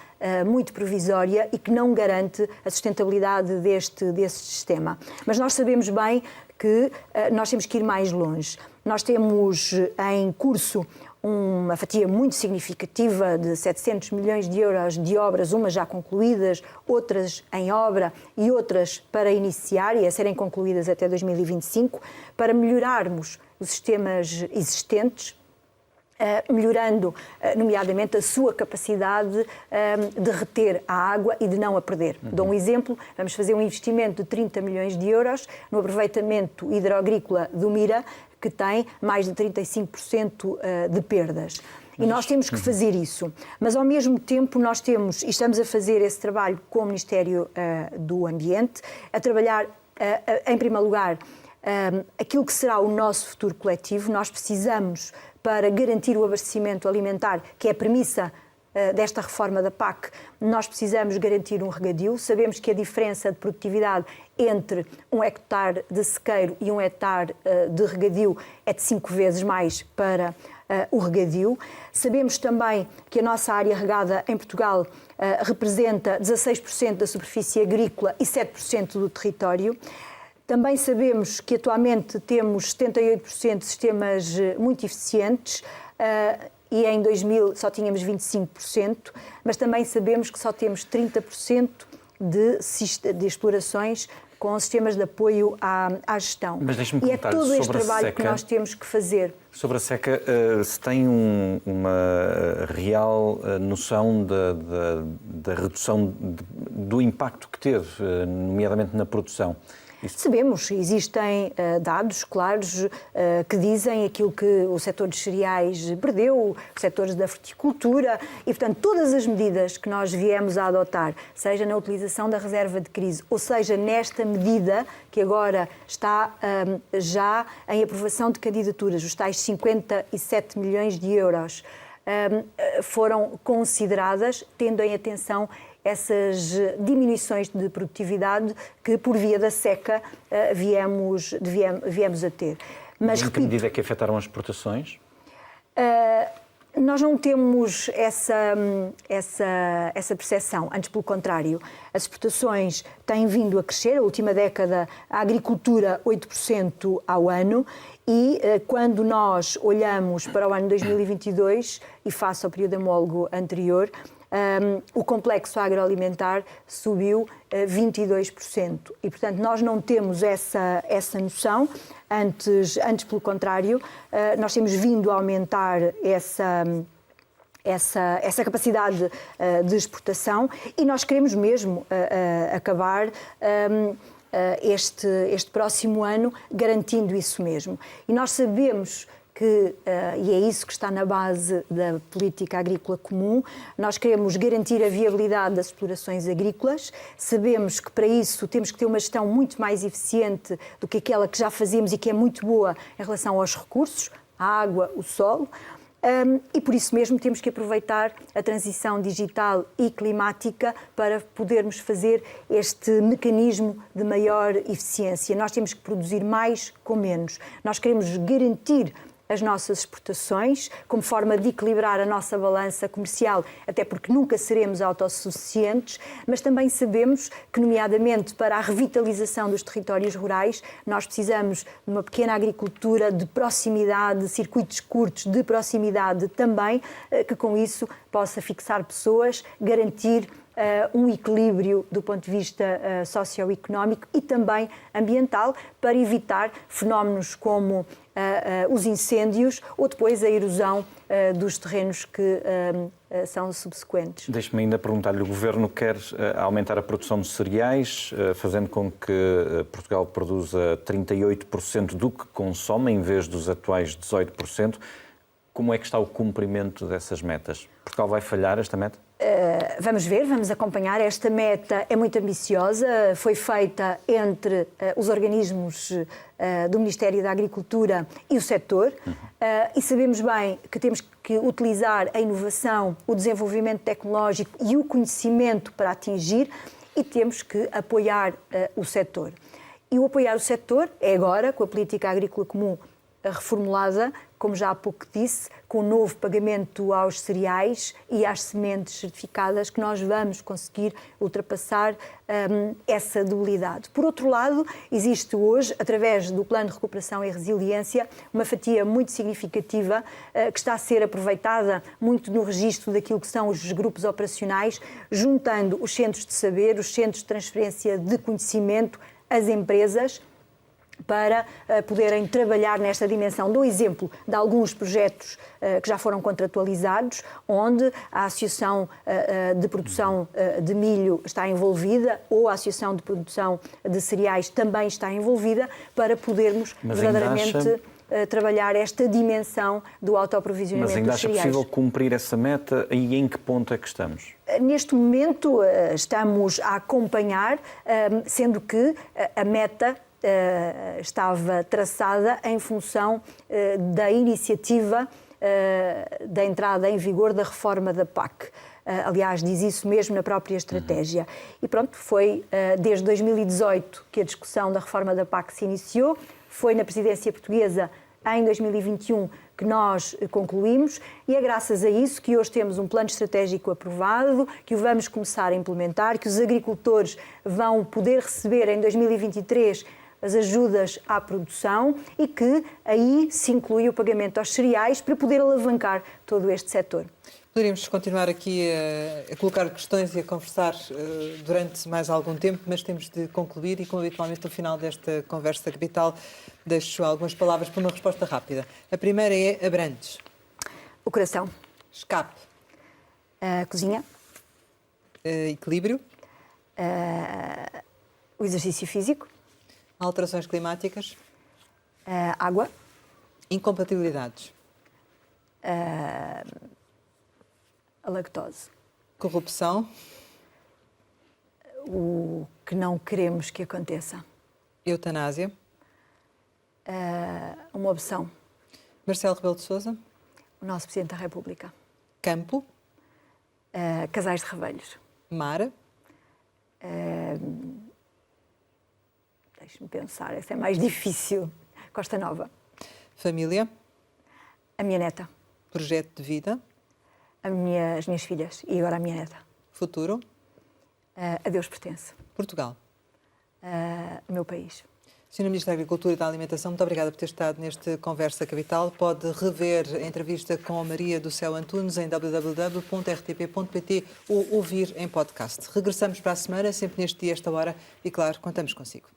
muito provisória e que não garante a sustentabilidade deste sistema. Mas nós sabemos bem que nós temos que ir mais longe. Nós temos em curso uma fatia muito significativa de 700 milhões de euros de obras, umas já concluídas, outras em obra e outras para iniciar e a serem concluídas até 2025, para melhorarmos os sistemas existentes, melhorando, nomeadamente, a sua capacidade de reter a água e de não a perder. Dou um exemplo, vamos fazer um investimento de 30 milhões de euros no aproveitamento hidroagrícola do Mira, que tem mais de 35% de perdas. E nós temos que fazer isso. Mas, ao mesmo tempo, nós temos, e estamos a fazer esse trabalho com o Ministério do Ambiente, a trabalhar, em primeiro lugar, aquilo que será o nosso futuro coletivo. Nós precisamos, para garantir o abastecimento alimentar, que é a premissa desta reforma da PAC, nós precisamos garantir um regadio. Sabemos que a diferença de produtividade entre um hectare de sequeiro e um hectare de regadio é de 5 vezes mais para o regadio. Sabemos também que a nossa área regada em Portugal representa 16% da superfície agrícola e 7% do território. Também sabemos que atualmente temos 78% de sistemas muito eficientes e em 2000 só tínhamos 25%, mas também sabemos que só temos 30% de explorações com sistemas de apoio à gestão. Mas deixe-me e é perguntar todo este sobre a trabalho seca. que nós temos que fazer. Sobre a seca, se tem uma real noção da redução do impacto que teve, nomeadamente na produção? Sabemos, existem dados claros que dizem aquilo que o setor dos cereais perdeu, os setores da fruticultura e, portanto, todas as medidas que nós viemos a adotar, seja na utilização da reserva de crise, ou seja nesta medida que agora está já em aprovação de candidaturas, os tais 57 milhões de euros, foram consideradas tendo em atenção essas diminuições de produtividade que, por via da seca, viemos a ter. Mas, em que medida é que afetaram as exportações? Nós não temos essa percepção, antes pelo contrário. As exportações têm vindo a crescer, a última década a agricultura 8% ao ano e quando nós olhamos para o ano 2022 e face ao período homólogo anterior, o complexo agroalimentar subiu 22%. E, portanto, nós não temos essa noção, antes pelo contrário, nós temos vindo a aumentar essa capacidade de exportação e nós queremos mesmo acabar este próximo ano garantindo isso mesmo. E nós sabemos que, e é isso que está na base da política agrícola comum, nós queremos garantir a viabilidade das explorações agrícolas, sabemos que para isso temos que ter uma gestão muito mais eficiente do que aquela que já fazemos e que é muito boa em relação aos recursos, a água, o solo, e por isso mesmo temos que aproveitar a transição digital e climática para podermos fazer este mecanismo de maior eficiência. Nós temos que produzir mais com menos. Nós queremos garantir as nossas exportações, como forma de equilibrar a nossa balança comercial, até porque nunca seremos autossuficientes, mas também sabemos que, nomeadamente para a revitalização dos territórios rurais, nós precisamos de uma pequena agricultura de proximidade, de circuitos curtos de proximidade também, que com isso possa fixar pessoas, garantir um equilíbrio do ponto de vista socioeconómico e também ambiental, para evitar fenómenos como os incêndios ou depois a erosão dos terrenos que são subsequentes. Deixe-me ainda perguntar-lhe, o Governo quer aumentar a produção de cereais, fazendo com que Portugal produza 38% do que consome, em vez dos atuais 18%. Como é que está o cumprimento dessas metas? Portugal vai falhar esta meta? Vamos ver, vamos acompanhar. Esta meta é muito ambiciosa, foi feita entre os organismos do Ministério da Agricultura e o setor, e sabemos bem que temos que utilizar a inovação, o desenvolvimento tecnológico e o conhecimento para atingir, e temos que apoiar o setor. E o apoiar o setor é agora, com a política agrícola comum reformulada, como já há pouco disse, com um novo pagamento aos cereais e às sementes certificadas, que nós vamos conseguir ultrapassar essa debilidade. Por outro lado, existe hoje, através do Plano de Recuperação e Resiliência, uma fatia muito significativa que está a ser aproveitada muito no registro daquilo que são os grupos operacionais, juntando os centros de saber, os centros de transferência de conhecimento, as empresas, para poderem trabalhar nesta dimensão. Dou exemplo de alguns projetos que já foram contratualizados, onde a Associação de Produção de Milho está envolvida ou a Associação de Produção de Cereais também está envolvida, para podermos verdadeiramente trabalhar esta dimensão do autoaprovisionamento dos cereais. Mas ainda acha possível cumprir essa meta e em que ponto é que estamos? Neste momento estamos a acompanhar, sendo que a meta estava traçada em função da iniciativa da entrada em vigor da reforma da PAC. Aliás, diz isso mesmo na própria estratégia. E pronto, foi desde 2018 que a discussão da reforma da PAC se iniciou, foi na presidência portuguesa em 2021 que nós concluímos, e é graças a isso que hoje temos um plano estratégico aprovado, que o vamos começar a implementar, que os agricultores vão poder receber em 2023 as ajudas à produção e que aí se inclui o pagamento aos cereais para poder alavancar todo este setor. Poderíamos continuar aqui a colocar questões e a conversar durante mais algum tempo, mas temos de concluir e, como habitualmente, no final desta conversa capital, deixo algumas palavras para uma resposta rápida. A primeira é Abrantes. O coração. Escape. A cozinha. Equilíbrio. O exercício físico. Alterações climáticas. Água. Incompatibilidades. A lactose. Corrupção. O que não queremos que aconteça. Eutanásia. Uma opção. Marcelo Rebelo de Sousa. O nosso Presidente da República. Campo. Casais de Revelhos. Mar. Deixe-me pensar, essa é mais difícil. Costa Nova. Família. A minha neta. Projeto de vida. As minhas filhas e agora a minha neta. Futuro. A Deus pertence. Portugal. O meu país. Sr. Ministro da Agricultura e da Alimentação, muito obrigada por ter estado neste Conversa Capital. Pode rever a entrevista com a Maria do Céu Antunes em www.rtp.pt ou ouvir em podcast. Regressamos para a semana, sempre neste dia, esta hora, e claro, contamos consigo.